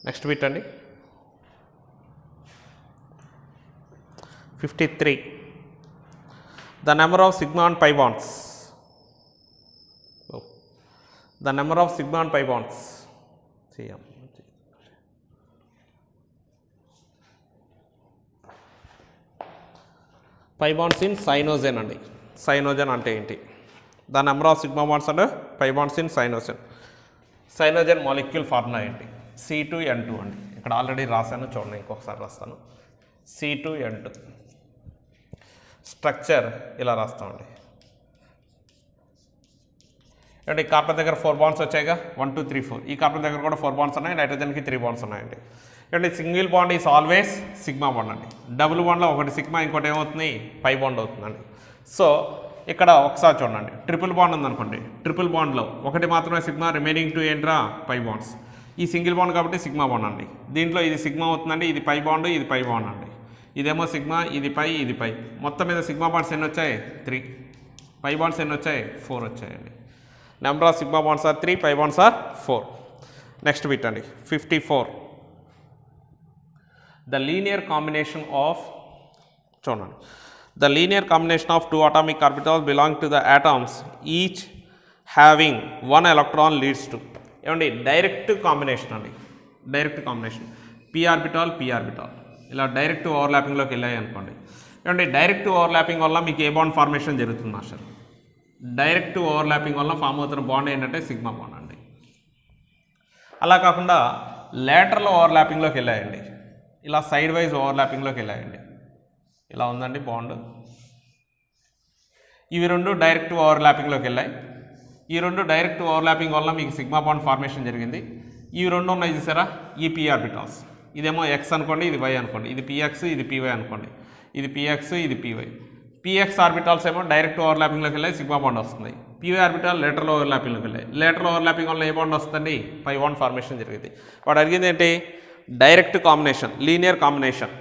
Next bit అండి 53. The number of sigma and pi bonds. The number of sigma and pi bonds. Pi bonds in cyanogen అండి. Cyanogen అంటే ఏంటి? The number of sigma bonds and pi bonds in cyanogen. Cyanogen molecule formula ఏంటి? C2N2 అండి. ఇక్కడ already రాశాను, చూడండి ఇంకొకసారి రాస్తాను. C2N2 స్ట్రక్చర్ ఇలా రాస్తామండి. అంటే ఈ కార్బన్ దగ్గర 4 బాండ్స్ వచ్చాయిగా, 1 2 3 4. ఈ కార్బన్ దగ్గర కూడా 4 బాండ్స్ ఉన్నాయి, నైట్రోజన్కి 3 బాండ్స్ ఉన్నాయండి. అంటే single bond is always sigma bond అండి. డబుల్ బాండ్లో ఒకటి సిగ్మా, ఇంకోటి ఏమవుతుంది పై బాండ్ అవుతుందండి. సో ఇక్కడ ఒకసారి చూడండి, ట్రిపుల్ బాండ్ ఉందనుకోండి, ట్రిపుల్ బాండ్లో ఒకటి మాత్రమే సిగ్మా, రిమైనింగ్ 2 ఏంట్రా పై బాండ్స్. ఈ సింగిల్ బాండ్ కాబట్టి సిగ్మా బాండ్ అండి. దీంట్లో ఇది సిగ్మా అవుతుందండి, ఇది పై బాండ్, ఇది పై బాండ్ అండి. ఇదేమో సిగ్మా, ఇది పై, ఇది పై. మొత్తం మీద సిగ్మా బాండ్స్ ఎన్ని వచ్చాయి? 3. పై బాండ్స్ ఎన్ని వచ్చాయి? 4 వచ్చాయండి. Number of sigma bonds are 3, pi bonds are 4. Next bit అండి 54. ద లీనియర్ కాంబినేషన్ ఆఫ్, చూడండి, the linear combination of 2 atomic orbitals belong to the atoms each having 1 electron leads to. ఏమండి direct combination అండి, direct combination p orbital p orbital ఇలా direct ఓవర్లాపింగ్లోకి వెళ్ళాయి అనుకోండి. ఏమండి direct overlapping వల్ల మీకు ఏ బాండ్ ఫార్మేషన్ జరుగుతుంది మాస్టర్? డైరెక్ట్ ఓవర్లాపింగ్ వల్ల ఫామ్ అవుతున్న బాండ్ ఏంటంటే సిగ్మా బాండ్ అండి. అలా కాకుండా లేటరల్ ఓవర్లాపింగ్లోకి వెళ్ళాయండి, ఇలా సైడ్ వైజ్ ఓవర్లాపింగ్లోకి వెళ్ళాయండి. ఇలా ఉందండి బాండ్, ఇవి రెండు డైరెక్ట్ ఓవర్లాపింగ్లోకి వెళ్ళాయి. ఈ రెండు డైరెక్ట్ ఓవర్లాపింగ్ వల్ల మీకు సిగ్మా బాండ్ ఫార్మేషన్ జరిగింది. ఇవి రెండు ఉన్నాయి చూసారా, ఈ p ఆర్బిటాల్స్. ఇదేమో x అనుకోండి, ఇది y అనుకోండి, ఇది px, ఇది py అనుకోండి, ఇది px, ఇది py. px ఆర్బిటాల్స్ ఏమో డైరెక్ట్ ఓవర్లాపింగ్లోకి వెళ్ళాయి, సిగ్మా బాండ్ వస్తుంది. py ఆర్బిటాల్ లేటరల్ ఓవర్లాపింగ్లోకి వెళ్ళాయి. లేటరల్ ఓవర్లాపింగ్ వల్ల ఏ బాండ్ వస్తుంది? పై బాండ్ ఫార్మేషన్ జరిగింది. వాడు అడిగింది ఏంటి? Direct combination, linear combination,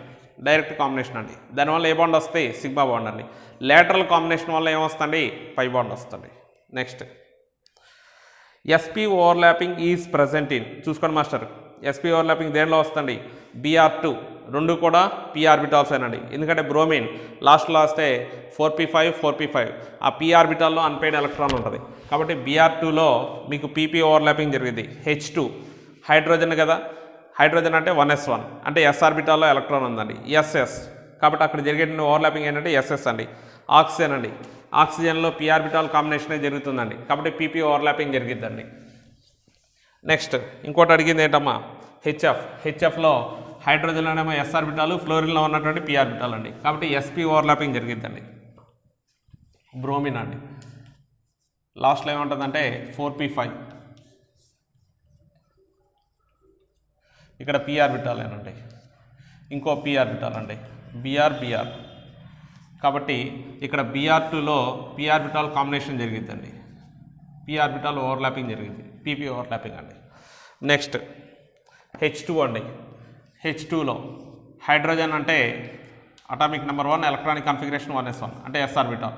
direct combination అండి. దానివల్ల ఏ బాండ్ వస్తాయి? సిగ్మా బాండ్ అండి. లేటరల్ కాంబినేషన్ వల్ల ఏమొస్తుంది? పై బాండ్ వస్తుంది. Next sp overlapping is present in, చూసుకోండి మాస్టర్, sp ఓవర్లాపింగ్ దేనిలో వస్తుంది? br2. రెండు కూడా p ఆర్బిటాల్స్ ఏనండి. ఎందుకంటే బ్రోమిన్ లాస్టే 4p5 4p5, ఆ p ఆర్బిటాల్లో అన్పెయిడ్ ఎలక్ట్రాన్ ఉంటుంది. కాబట్టి br2లో మీకు pp ఓవర్లాపింగ్ జరిగింది. h2 హైడ్రోజన్ కదా, హైడ్రోజన్ అంటే 1s1 అంటే s ఆర్బిటాల్లో ఎలక్ట్రాన్ ఉందండి, ss. కాబట్టి అక్కడ జరిగే ఓవర్లాపింగ్ ఏంటంటే ss అండి. ఆక్సిజన్ అండి, ఆక్సిజన్లో p ఆర్బిటాల్ కాంబినేషనే జరుగుతుందండి, కాబట్టి pp ఓవర్లాపింగ్ జరిగిద్దండి. నెక్స్ట్ ఇంకోటి అడిగింది ఏంటమ్మా? హెచ్ఎఫ్లో హైడ్రోజన్లోనేమో s ఆర్బిటాలు, ఫ్లోరిన్లో ఉన్నటువంటి p ఆర్బిటాల్ అండి, కాబట్టి sp ఓవర్లాపింగ్ జరిగిద్దండి. బ్రోమిన్ అండి, లాస్ట్లో ఏముంటుందంటే 4p5, ఇక్కడ p ఆర్బిటాల్ ఏనండి, ఇంకో p ఆర్బిటాల్ అండి, br. కాబట్టి ఇక్కడ br2లో p ఆర్బిటాల్ కాంబినేషన్ జరిగిద్దండి, p ఆర్బిటాల్ ఓవర్లాపింగ్ జరిగింది, pp ఓవర్లాపింగ్ అండి. నెక్స్ట్ h2 అండి, h2లో హైడ్రోజన్ అంటే atomic number 1, electronic configuration 1s1 అంటే s ఆర్బిటాల్.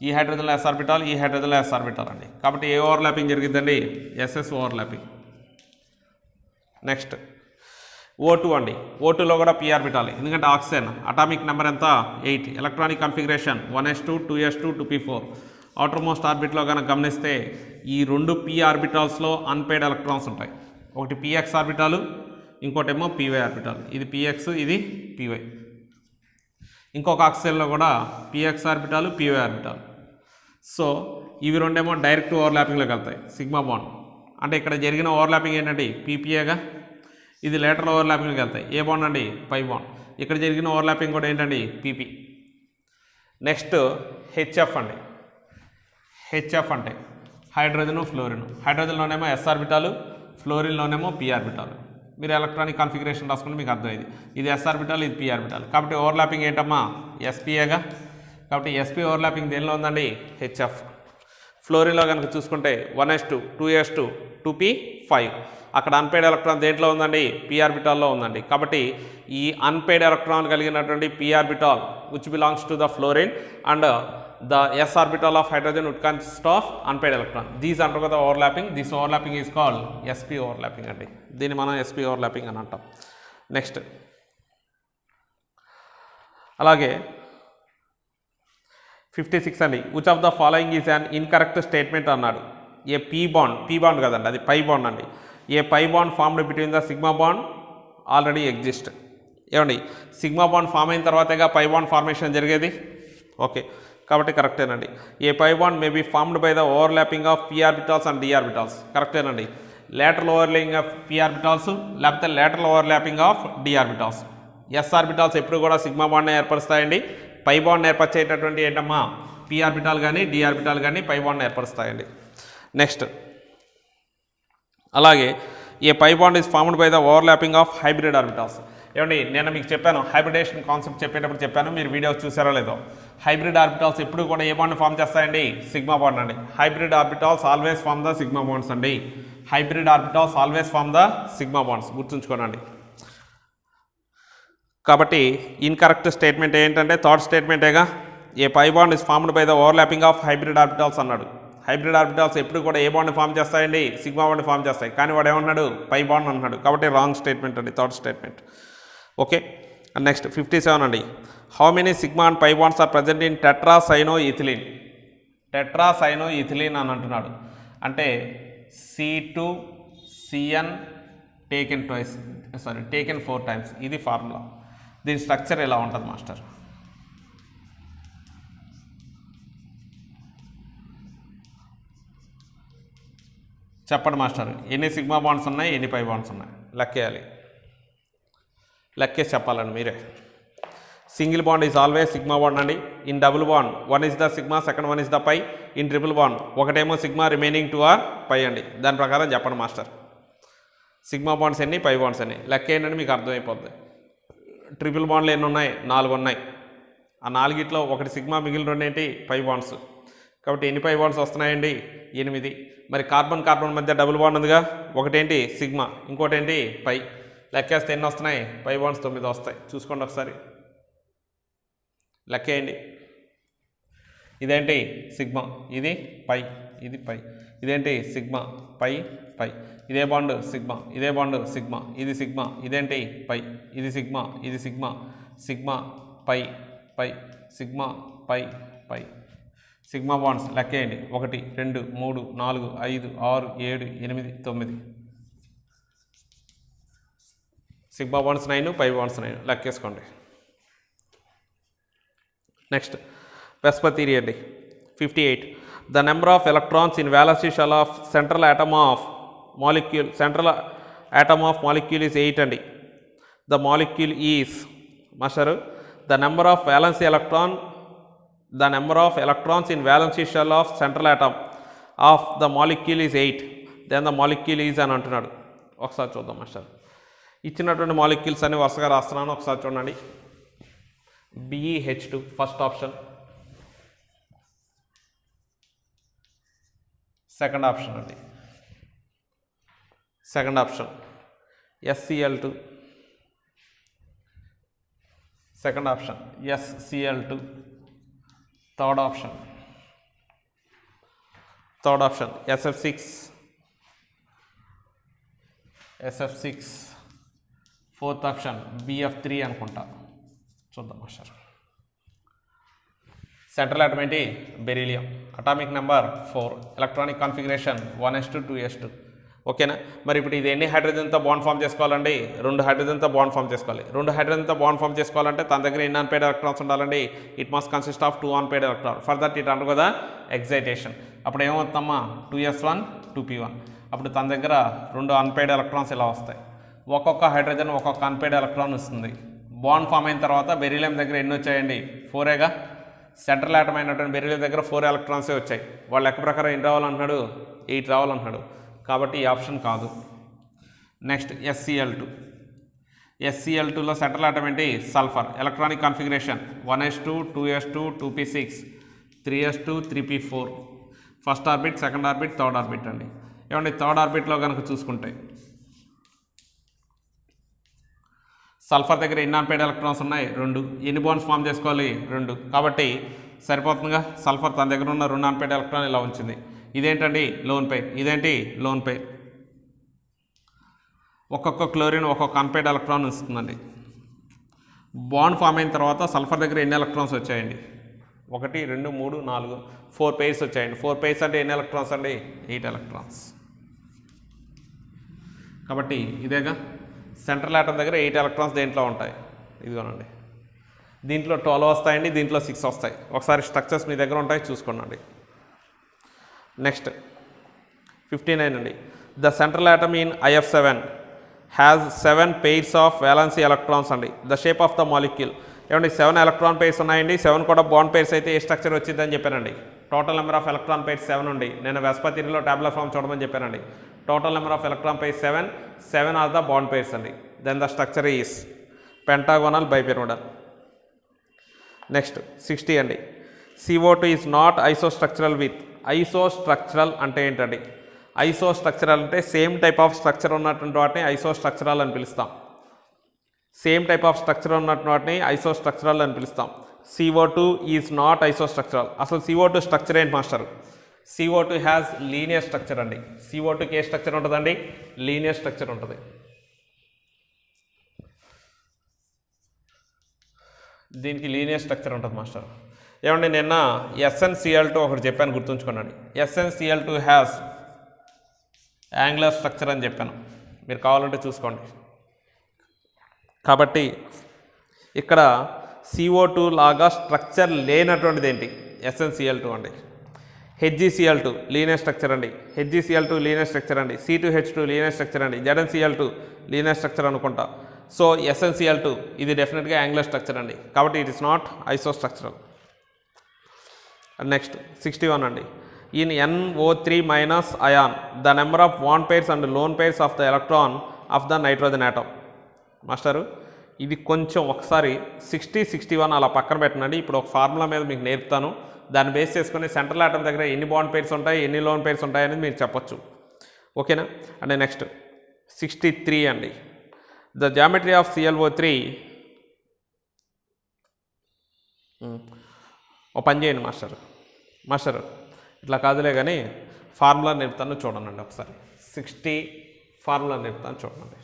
ఈ హైడ్రోజన్లో s ఆర్బిటాల్, ఈ హైడ్రోజన్లో s ఆర్బిటాల్ అండి, కాబట్టి ఏ ఓవర్లాపింగ్ జరిగిద్దండి? ss overlapping. నెక్స్ట్ O2 అండి, O2లో కూడా p ఆర్బిటాల్, ఎందుకంటే ఆక్సిజన్ అటామిక్ నెంబర్ ఎంత? 8, electronic configuration 1s2 2s2 2p4. Outermost ఆర్బిట్లో కనుక గమనిస్తే ఈ రెండు p ఆర్బిటాల్స్లో అన్పెయిడ్ ఎలక్ట్రాన్స్ ఉంటాయి. ఒకటి px ఆర్బిటాలు, ఇంకోటేమో py ఆర్బిటాల్. ఇది px, ఇది py. ఇంకొక ఆక్సిజన్లో కూడా px ఆర్బిటాలు, py ఆర్బిటాల్. సో ఇవి రెండేమో డైరెక్ట్ ఓవర్లాపింగ్లోకి వెళ్తాయి, సిగ్మా బాండ్. అంటే ఇక్కడ జరిగిన ఓవర్లాపింగ్ ఏంటంటే ppగా, ఇది లేటరల్ ఓవర్లాపింగ్లోకి వెళ్తాయి. ఏ బాండ్ అండి? Pi bond. ఇక్కడ జరిగిన ఓవర్లాపింగ్ కూడా ఏంటండి? pp. నెక్స్ట్ హెచ్ఎఫ్ అండి, హెచ్ఎఫ్ అంటే హైడ్రోజను, ఫ్లోరిన్. హైడ్రోజన్లోనేమో s ఆర్బిటాలు, ఫ్లోరిన్లోనేమో p ఆర్బిటాలు. మీరు ఎలక్ట్రానిక్ కన్ఫిగరేషన్ రాసుకుంటే మీకు అర్థమైంది. ఇది s ఆర్బిటాల్, ఇది p ఆర్బిటాల్. కాబట్టి ఓవర్లాపింగ్ ఏంటమ్మా? spa. కాబట్టి sp ఓవర్లాపింగ్ దేనిలో ఉందండి? హెచ్ఎఫ్. ఫ్లోరిన్లో కనుక చూసుకుంటే 1s2 2s2 2p5, అక్కడ అన్పెయిడ్ ఎలక్ట్రాన్ దేంట్లో ఉందండి? p ఆర్బిటాల్లో ఉందండి. కాబట్టి ఈ అన్పెయిడ్ ఎలక్ట్రాన్ కలిగినటువంటి p orbital which belongs to the fluorine and the s orbital of hydrogen would consist of unpaired electron. These undergo the overlapping. This overlapping is called sp overlapping అండి. దీన్ని మనం sp overlapping అని అంటాం. Next అలాగే 56 అండి, which of the following is an incorrect statement అన్నాడు. A p bond కదండి, అది పై బాండ్ అండి. A pi bond formed between the sigma bond already exist. ఏమండి, సిగ్మా బాండ్ ఫామ్ అయిన తర్వాతగా పై బాండ్ ఫార్మేషన్ జరిగేది. ఓకే, కాబట్టి కరెక్టేనండి. A pi bond may be formed by the overlapping of p orbitals and d orbitals. కరెక్టేనండి. Lateral overlapping of p orbitals లేకపోతే lateral overlapping of D orbitals. S orbitals ఎప్పుడు కూడా sigma బాండ్ని ఏర్పరుస్తాయండి. Pi bond ఏర్పరిచేటటువంటి ఏంటమ్మా, పీ ఆర్బిటాల్ కానీ d orbital కానీ పై బాండ్ని ఏర్పరుస్తాయండి. నెక్స్ట్ అలాగే a pi bond is formed by the overlapping of hybrid orbitals. ఏమండి, నేను మీకు చెప్పాను, హైబ్రిడేషన్ కాన్సెప్ట్ చెప్పేటప్పుడు చెప్పాను, మీరు వీడియోస్ చూసారో లేదో. హైబ్రిడ్ ఆర్బిటాల్స్ ఎప్పుడు కూడా ఏ బాండ్ ఫామ్ చేస్తాయండి, సిగ్మా బాండ్ అండి. Hybrid orbitals always form the sigma bonds అండి. Hybrid orbitals always form the sigma bonds, గుర్తుంచుకోనండి. కాబట్టి ఇన్కరెక్ట్ స్టేట్మెంట్ ఏంటంటే థర్డ్ స్టేట్మెంటేగా. A pi bond is formed by the overlapping of hybrid orbitals అన్నాడు. Hybrid orbitals ఎప్పుడు కూడా ఏ బాండ్ ఫామ్ చేస్తాయండి, సిగ్మా బాండ్ ఫామ్ చేస్తాయి. కానీ వాడు ఏమన్నాడు, పై బాండ్ అన్నాడు. కాబట్టి రాంగ్ స్టేట్మెంట్ అండి, థర్డ్ స్టేట్మెంట్. ఓకే, నెక్స్ట్ 57 అండి. How many sigma and pi bonds are present in tetracyanoethylene. Tetracyanoethylene అని అంటున్నాడు. అంటే C2CN టేకెన్ 4 times. ఇది ఫార్ములా. దీని స్ట్రక్చర్ ఎలా ఉంటుంది మాస్టర్? చెప్పండి మాస్టర్, ఎన్ని సిగ్మా బాండ్స్ ఉన్నాయి, ఎన్ని పై బాండ్స్ ఉన్నాయి? లెక్కేయాలి, లెక్కేసి చెప్పాలండి మీరే. Single bond is always sigma bond అండి. In double bond 1 is the sigma, second 1 is the pi. In triple bond ఒకటేమో సిగ్మా, రిమైనింగ్ 2 are పై అండి. దాని ప్రకారం చెప్పండి మాస్టర్, సిగ్మా బాండ్స్ ఎన్ని, పై బాండ్స్ ఎన్ని? లెక్క ఏంటంటే మీకు అర్థమైపోద్ది. ట్రిపుల్ బాండ్లు ఎన్ని ఉన్నాయి, 4 ఉన్నాయి. ఆ 4గిట్లో ఒకటి సిగ్మా, మిగిలిన 2 ఏంటి, పై బాండ్స్. కాబట్టి ఎన్ని పై బాండ్స్ వస్తున్నాయండి, 8. మరి కార్బన్ మధ్య డబుల్ బాండ్ ఉందిగా, ఒకటేంటి సిగ్మా, ఇంకోటి ఏంటి పై. లెక్కేస్తే ఎన్ని వస్తున్నాయి, పై బాండ్స్ 9 వస్తాయి. చూసుకోండి ఒకసారి, లెక్కేయండి. ఇదేంటి సిగ్మా, ఇది పై, ఇది పై. ఇదేంటి సిగ్మా, పై పై. ఇదే బాండ్ సిగ్మా, ఇదే బాండ్ సిగ్మా, ఇది సిగ్మా, ఇదేంటి పై, ఇది సిగ్మా, ఇది sigma, sigma pi pi, sigma pi pi. Sigma bonds లెక్కేయండి. 1 2 3 4 5 6 7 8 9. Sigma bonds 9, pi bonds 9. లెక్కేసుకోండి. నెక్స్ట్ వెస్పర్ థియరీ అండి. 58. The number of electrons in valency shell of central atom of molecule is 8 అండి. The molecule is master the number of electrons in valency shell of central atom of the molecule is 8. then the molecule is అని అంటున్నాడు. ఒకసారి చూద్దాం master. ఇచ్చినటువంటి molecules అన్ని వరుసగా రాస్తున్నాను, ఒకసారి చూడండి. BeH2 first option, second option అండి. Second option SCl2, second option SCl2. Third option SF6. Fourth option BF3 అనుకుంటా. చూద్దాం సార్. సెంట్రల్ ఆటమ్ ఏంటి, beryllium. Atomic number 4, electronic configuration 1s2 2s2. ఓకేనా? మరి ఇప్పుడు ఇది ఎన్ని హైడ్రోజన్తో బాండ్ ఫామ్ చేసుకోవాలండి, 2 హైడ్రోజన్తో బాండ్ ఫామ్ చేసుకోవాలి. 2 హైడ్రోజన్తో బాండ్ ఫామ్ చేసుకోవాలంటే తన దగ్గర ఎన్ని అన్పేడ్ ఎలక్ట్రాన్స్ ఉండాలండి, it must consist of 2 unpaired electron. For that it under కదా ఎగ్జైటేషన్. అప్పుడు ఏమవుతుందమ్మా, 2s1 2p1. అప్పుడు తన దగ్గర 2 అన్పేడ్ ఎలక్ట్రాన్స్ ఇలా వస్తాయి. ఒక్కొక్క హైడ్రోజన్ ఒక్కొక్క అన్పేడ్ ఎలక్ట్రాన్ వస్తుంది. బాండ్ ఫామ్ అయిన తర్వాత బెరీలియం దగ్గర ఎన్ని వచ్చాయండి, 4ఏగా. సెంట్రల్ ఆటమ్ అయినటువంటి బెరీలియం దగ్గర 4 ఎలక్ట్రాన్సే వచ్చాయి. వాళ్ళ లెక్క ప్రకారం ఎన్ని రావాలంటున్నాడు, 8 రావాలంటున్నాడు. కాబట్టి ఈ ఆప్షన్ కాదు. నెక్స్ట్ SCl2లో సెంట్రల్ ఆటమ్ ఏంటి, sulphur. Electronic configuration 1s2 2s2 2p6 3s2 3p4. First orbit, second orbit, third orbit అండి. ఏమండి థర్డ్ ఆర్బిట్లో కనుక చూసుకుంటే సల్ఫర్ దగ్గర ఎన్ని అన్పేడ్ ఎలక్ట్రాన్స్ ఉన్నాయి, 2. ఎన్ని బాండ్స్ ఫామ్ చేసుకోవాలి, 2. కాబట్టి సరిపోతుందిగా. సల్ఫర్ తన దగ్గర ఉన్న 2 అన్పేర్డ్ ఎలక్ట్రాన్ ఇలా ఉంచింది. ఇదేంటండి లోన్ పెయిర్, ఇదేంటి లోన్ పెయిర్. ఒక్కొక్క క్లోరిన్ ఒక్కొక్క అన్పేర్డ్ ఎలక్ట్రాన్ ఇస్తుందండి. బాండ్ ఫామ్ అయిన తర్వాత సల్ఫర్ దగ్గర ఎన్ని ఎలక్ట్రాన్స్ వచ్చాయండి? 1 2 3 4 4 పెయిర్స్ వచ్చాయండి. 4 పెయిర్స్ అంటే ఎన్ని ఎలక్ట్రాన్స్ అండి? 8 ఎలక్ట్రాన్స్. కాబట్టి ఇదేగా సెంట్రల్ ఆటమ్ దగ్గర 8 ఎలక్ట్రాన్స్ దేంట్లో ఉంటాయి? ఇదిగోనండి. దీంట్లో 12 వస్తాయండి, దీంట్లో 6 వస్తాయి. ఒకసారి స్ట్రక్చర్స్ మీ దగ్గర ఉంటాయి చూసుకోండి. నెక్స్ట్ 59 అండి. The central atom in IF7 has 7 pairs of valency electrons అండి. The shape of the molecule. ఏమండి 7 ఎలక్ట్రాన్ పెయిర్స్ ఉన్నాయండి. 7 కూడా బాండ్ పెయిర్స్ అయితే ఏ స్ట్రక్చర్ వచ్చిందని చెప్పానండి? Total number of electron pairs 7 ఉండి నేను వెస్పతిలో టాబ్లెట్ ఫామ్ చూడమని చెప్పానండి. Total number of electron pairs 7 are the bond pairs అండి. Then the structure is pentagonal bipyramidal. Next 60 అండి. CO2 is not isostructural with. Isostructural అంటే ఏంటండి? ఐసోస్ట్రక్చరల్ అంటే సేమ్ టైప్ ఆఫ్ స్ట్రక్చర్ ఉన్నటువంటి వాటిని ఐసోస్ట్రక్చరల్ అని పిలుస్తాం. సేమ్ టైప్ ఆఫ్ స్ట్రక్చర్ ఉన్నటువంటి వాటిని ఐసోస్ట్రక్చరల్ అని పిలుస్తాం. CO2 is not ఐసోస్ట్రక్చరల్. అసలు CO2 స్ట్రక్చర్ ఏంటి master? CO2 has linear structure అండి. CO2కి ఏ స్ట్రక్చర్ ఉంటుందండి? లీనియర్ స్ట్రక్చర్ ఉంటుంది. దీనికి లీనియర్ స్ట్రక్చర్ ఉంటుంది మాస్టర్. ఏమండి నిన్న SnCl2 ఒకటి చెప్పాను గుర్తుంచుకోండి. SnCl2 హ్యాస్ యాంగులర్ స్ట్రక్చర్ అని చెప్పాను, మీరు కావాలంటే చూసుకోండి. కాబట్టి ఇక్కడ CO2 లాగా స్ట్రక్చర్ లేనటువంటిది ఏంటి? SnCl2 అండి. HgCl2 లీనియర్ స్ట్రక్చర్ అండి. HgCl2 లీనియర్ స్ట్రక్చర్ అండి. C2H2 లీనియర్ స్ట్రక్చర్ అండి. ZnCl2 లీనియర్ స్ట్రక్చర్ అనుకుంటా. సో SnCl2 ఇది డెఫినెట్గా యాంగులర్ స్ట్రక్చర్ అండి. కాబట్టి it is not isostructural. Next 61 అండి. In NO3 minus ion the number of bond pairs and lone pairs of the electron of the nitrogen atom. Master ఇది కొంచెం ఒకసారి 60 61 అలా పక్కన పెట్టండి. ఇప్పుడు ఒక ఫార్ములా మీద మీకు నేర్పుతాను. దాన్ని బేస్ చేసుకుని సెంట్రల్ ఆటమ్ దగ్గర ఎన్ని బాండ్ పెయిర్స్ ఉంటాయి, ఎన్ని లోన్ పెయిర్స్ ఉంటాయి అనేది మీరు చెప్పొచ్చు. ఓకేనా? అంటే నెక్స్ట్ 63 అండి. The geometry of ClO3. ఓ పని చేయండి మాస్టర్ ఇట్లా కాదులే కానీ ఫార్ములా నేర్పుతాను చూడండి ఒకసారి. 60 ఫార్ములా నేర్పుతాను చూడండి.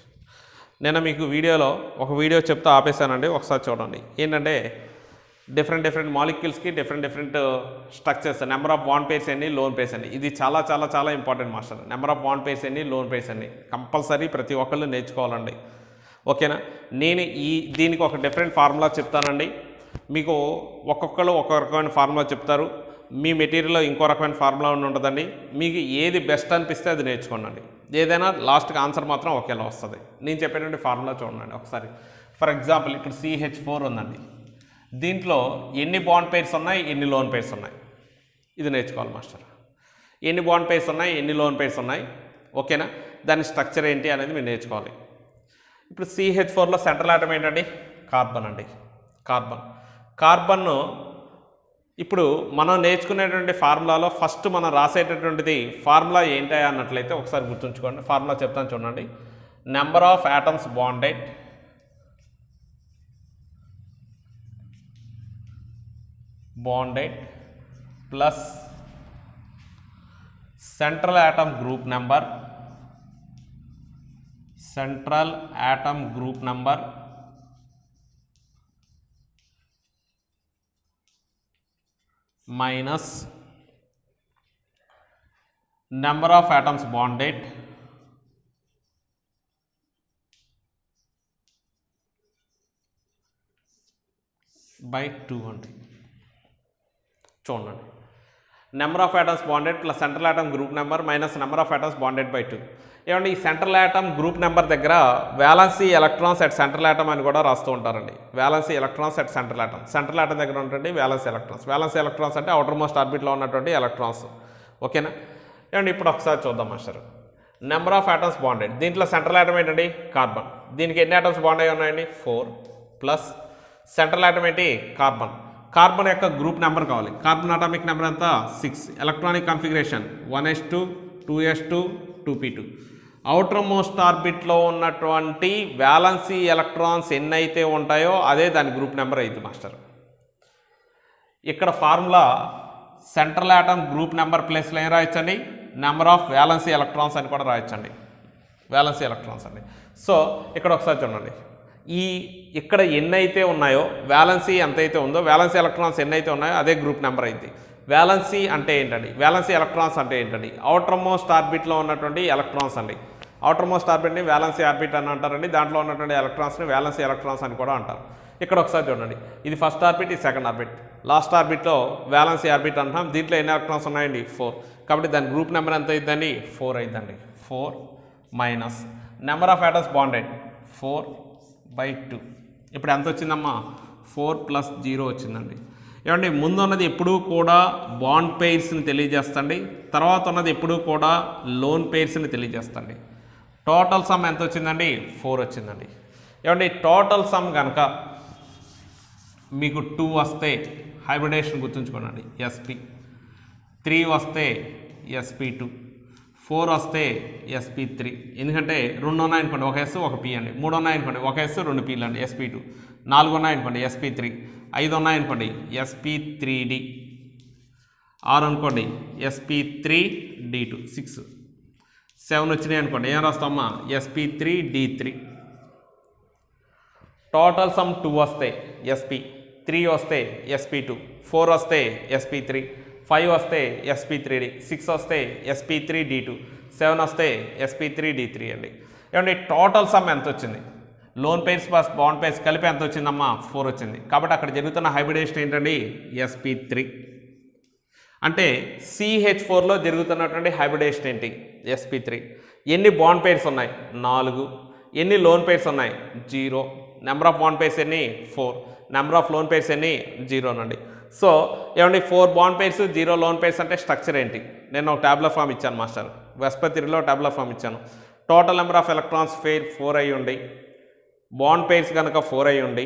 నేను మీకు వీడియోలో ఒక వీడియో చెప్తూ ఆపేశానండి, ఒకసారి చూడండి. ఏంటంటే డిఫరెంట్ మాలిక్యూల్స్కి different structures, number of bond pairs ఎన్ని, లోన్ పెయిర్స్ ఎన్ని. ఇది చాలా important master. Number of bond pairs ఎన్ని, లోన్ పెయిర్స్ ఎన్ని కంపల్సరీ ప్రతి ఒక్కళ్ళు నేర్చుకోవాలండి. ఓకేనా? నేను దీనికి ఒక డిఫరెంట్ ఫార్ములా చెప్తానండి. మీకు ఒక్కొక్కరు ఒక్కొక్క రకమైన ఫార్ములా చెప్తారు. మీ మెటీరియల్లో ఇంకో రకమైన ఫార్ములా ఉంటుందండి. మీకు ఏది బెస్ట్ అనిపిస్తే అది నేర్చుకోండి. ఏదైనా లాస్ట్కి ఆన్సర్ మాత్రం ఒకేలా వస్తుంది. నేను చెప్పేటువంటి ఫార్ములా చూడండి ఒకసారి. ఫర్ ఎగ్జాంపుల్ ఇప్పుడు CH4 ఉందండి. దీంట్లో ఎన్ని బాండ్ పెయిర్స్ ఉన్నాయి, ఎన్ని లోన్ పెయిర్స్ ఉన్నాయి, ఇది నేర్చుకోవాలి మాస్టర్. ఎన్ని బాండ్ పెయిర్స్ ఉన్నాయి, ఎన్ని లోన్ పెయిర్స్ ఉన్నాయి, ఓకేనా? దాని స్ట్రక్చర్ ఏంటి అనేది మీరు నేర్చుకోవాలి. ఇప్పుడు CH4లో సెంట్రల్ ఆటమ్ ఏంటండి? కార్బన్ అండి. కార్బన్ను ఇప్పుడు మనం నేర్చుకునేటువంటి ఫార్ములాలో ఫస్ట్ మనం రాసేటటువంటిది ఫార్ములా ఏంటి అన్నట్లయితే ఒకసారి గుర్తుంచుకోండి. ఫార్ములా చెప్తాను చూడండి. Number of atoms bonded plus central atom group number minus number of atoms bonded by 2 అండి. చూడండి, number of atoms bonded plus central atom group number minus number of atoms bonded by 2. ఏమంటే ఈ central atom group number దగ్గర valency electrons at central atom అని కూడా రాస్తూ ఉంటారండి. Valency electrons at central atom దగ్గర ఉంటుంది వ్యాలెన్సీ ఎలక్ట్రాన్స్ అంటే అవుటర్ మోస్ట్ ఆర్బిట్లో ఉన్నటువంటి ఎలక్ట్రాన్స్. ఓకేనా? ఏమంటే ఇప్పుడు ఒకసారి చూద్దాం master. Number of atoms bonded, దీంట్లో సెంట్రల్ ఆటమ్ ఏంటండి? కార్బన్. దీనికి ఎన్ని ఆటమ్స్ బాండ్ అయి ఉన్నాయండి? 4 ప్లస్ సెంట్రల్ ఆటమ్ ఏంటి? కార్బన్ యొక్క గ్రూప్ నెంబర్ కావాలి. కార్బన్ అటామిక్ నెంబర్ అంతా 6. Electronic configuration 1s2 2s2 2p2. Outermost ఆర్బిట్లో ఉన్నటువంటి వ్యాలెన్సీ ఎలక్ట్రాన్స్ ఎన్నైతే ఉంటాయో అదే దాని గ్రూప్ నెంబర్ అయితే మాస్టర్. ఇక్కడ formula central atom group number ప్లేస్లో ఏం రాయొచ్చండి, నెంబర్ ఆఫ్ వ్యాలెన్సీ ఎలక్ట్రాన్స్ అని కూడా రాయొచ్చండి, వ్యాలెన్సీ ఎలక్ట్రాన్స్ అండి. సో ఇక్కడ ఒకసారి చూడండి, ఇక్కడ ఎన్నైతే ఉన్నాయో వ్యాలెన్సీ ఎంతైతే ఉందో వ్యాలెన్సీ ఎలక్ట్రాన్స్ ఎన్నైతే ఉన్నాయో అదే గ్రూప్ నెంబర్ అయింది. వ్యాలెన్సీ అంటే ఏంటండి, వ్యాలెన్సీ ఎలక్ట్రాన్స్ అంటే ఏంటండి, అవుటర్ మోస్ట్ ఆర్బిట్లో ఉన్నటువంటి ఎలక్ట్రాన్స్ అండి. అవుటర్ మోస్ట్ ఆర్బిట్ని వ్యాలెన్సీ ఆర్బిట్ అని అంటారండి, దాంట్లో ఉన్నటువంటి ఎలక్ట్రాన్స్ని వ్యాలెన్సీ ఎలక్ట్రాన్స్ అని కూడా అంటారు. ఇక్కడ ఒకసారి చూడండి, ఇది ఫస్ట్ ఆర్బిట్, ఇది సెకండ్ ఆర్బిట్, లాస్ట్ ఆర్బిట్లో వ్యాలెన్సీ ఆర్బిట్ అంటాం. దీంట్లో ఎన్ని ఎలక్ట్రాన్స్ ఉన్నాయండి, 4. కాబట్టి దాని గ్రూప్ నెంబర్ ఎంత అయిందండి, 4 అయిందండి. 4 minus number of atoms bonded 4/2. ఇప్పుడు ఎంత వచ్చిందమ్మా, 4 + 0 వచ్చిందండి. ఏమండి, ముందు ఉన్నది ఎప్పుడూ కూడా బాండ్ పెయిర్స్ని తెలియజేస్తండి, తర్వాత ఉన్నది ఎప్పుడూ కూడా లోన్ పెయిర్స్ని తెలియజేస్తండి. టోటల్ సమ్ ఎంత వచ్చిందండి, 4 వచ్చిందండి. ఏమండి, టోటల్ సమ్ కనుక మీకు 2 వస్తే హైబ్రిడేషన్ గుర్తుంచుకోండి, SP. 3 వస్తే SP2, 4 వస్తే SP3. ఎందుకంటే 2 ఉన్నాయనుకోండి, ఒక S ఒక P అండి. 3 ఉన్నాయనుకోండి, ఒక S 2 Pలు అండి, SP2. 4 ఉన్నాయనుకోండి, SP3. 5 ఉన్నాయనుకోండి, SP3D. 6 అనుకోండి, SP3D2. 6, 7 వచ్చినాయి అనుకోండి, ఏం రాస్తామా, SP3D3. టోటల్ సమ్ 2 వస్తే SP, 3 వస్తే SP2, 4 వస్తే SP3, 5 వస్తే SP3D, 6 వస్తే SP3D2, 7 వస్తే SP3D3 అండి. ఏమండి, టోటల్ సమ్ ఎంత వచ్చింది, loan pairs plus bond pairs కలిపి ఎంత వచ్చిందమ్మా, 4 వచ్చింది. కాబట్టి అక్కడ జరుగుతున్న హైబ్రిడేషన్ ఏంటండి, SP3. అంటే CH4లో జరుగుతున్నటువంటి హైబ్రిడేషన్ ఏంటి, SP3. ఎన్ని బాండ్ పెయిర్స్ ఉన్నాయి, 4. ఎన్ని లోన్ పెయిర్స్ ఉన్నాయి, 0. నెంబర్ ఆఫ్ బాండ్ పెయిర్స్ ఎన్ని, 4. నెంబర్ ఆఫ్ లోన్ పెయిర్స్ ఎన్ని, 0 నండి. సో ఏమండి, 4 బాండ్ పెయిర్స్ 0 లోన్ పెయిర్స్ అంటే స్ట్రక్చర్ ఏంటి, నేను ఒక ట్యాబ్లెట్ ఫామ్ ఇచ్చాను మాస్టర్, వెస్పతిలో ట్యాబ్లెట్ ఫామ్ ఇచ్చాను. Total number of electrons pair 4 అయి ఉండి, బాండ్ పెయిర్స్ కనుక 4 అయి ఉండి,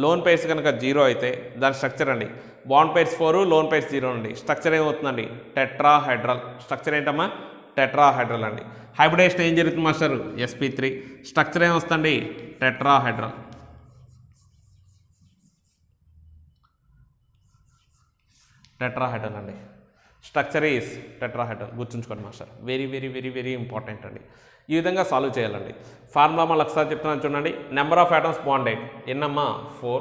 లోన్ పెయిర్స్ కనుక 0 అయితే దాని స్ట్రక్చర్ అండి, బాండ్ పెయిర్స్ 4, లోన్ పెయిర్స్ 0 అండి. స్ట్రక్చర్ ఏమవుతుందండి, టెట్రాహెడ్రల్. స్ట్రక్చర్ ఏంటమ్మా, టెట్రాహెడ్రల్ అండి. హైబ్రిడేషన్ ఏం జరుగుతుంది మాస్టర్, SP3. స్ట్రక్చర్ ఏమొస్తుంది, టెట్రాహెడ్రల్. టెట్రాహెడ్రల్ అండి. Structure is tetrahedral. గుర్తుంచుకోండి master, very very very very important అండి. ఈ విధంగా సాల్వ్ చేయాలండి. ఫార్ములా మళ్ళీ ఒకసారి చెప్తున్నాను చూడండి, నెంబర్ ఆఫ్ ఆటమ్స్ బాండెడ్ ఎన్నమ్మా, 4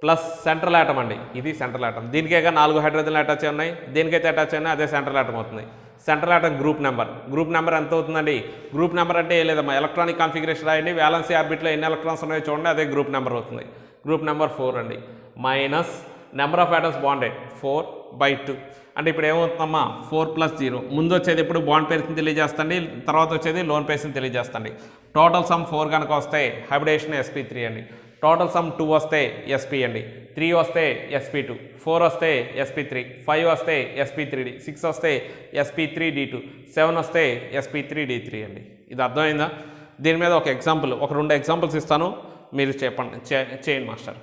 ప్లస్ సెంట్రల్ ఆటమ్ అండి, ఇది సెంట్రల్ ఆటమ్. దీనికేగా 4 హైడ్రోజన్లు అటాచ్ అయి ఉన్నాయి, దేనికైతే అటాచ్ అయినా అదే సెంట్రల్ ఆటమ్ అవుతుంది. Central atom group number, group number ఎంత అవుతుందండి, గ్రూప్ నెంబర్ అంటే ఏ లేదమ్మా, ఎలక్ట్రానిక్ కాన్ఫిగరేషన్ రాయండి, వ్యాలెన్సీ ఆర్బిట్లో ఎన్ని ఎలక్ట్రాన్స్ ఉన్నాయో చూడండి, అదే గ్రూప్ నెంబర్ అవుతుంది. గ్రూప్ నెంబర్ 4 అండి. Minus number of atoms bonded 4/2. అంటే ఇప్పుడు ఏమవుతుందమ్మా, 4 + 0. ముందు వచ్చేది ఎప్పుడు బాండ్ పెయిర్స్ని తెలియజేస్తండి, తర్వాత వచ్చేది లోన్ పెయిర్స్ని తెలియజేస్తండి. టోటల్ సమ్ 4 కనుక వస్తే హైబ్రిడేషన్ SP3 అండి. టోటల్ సమ్ 2 వస్తే SP అండి, 3 వస్తే SP2, 4 వస్తే SP3, 5 వస్తే SP3D, 6 వస్తే SP3D2, 7 వస్తే SP3D3 అండి. ఇది అర్థమైందా? దీని మీద ఒక ఎగ్జాంపుల్, ఒక 2 ఎగ్జాంపుల్స్ ఇస్తాను, మీరు చెప్పండి, చేయండి మాస్టర్.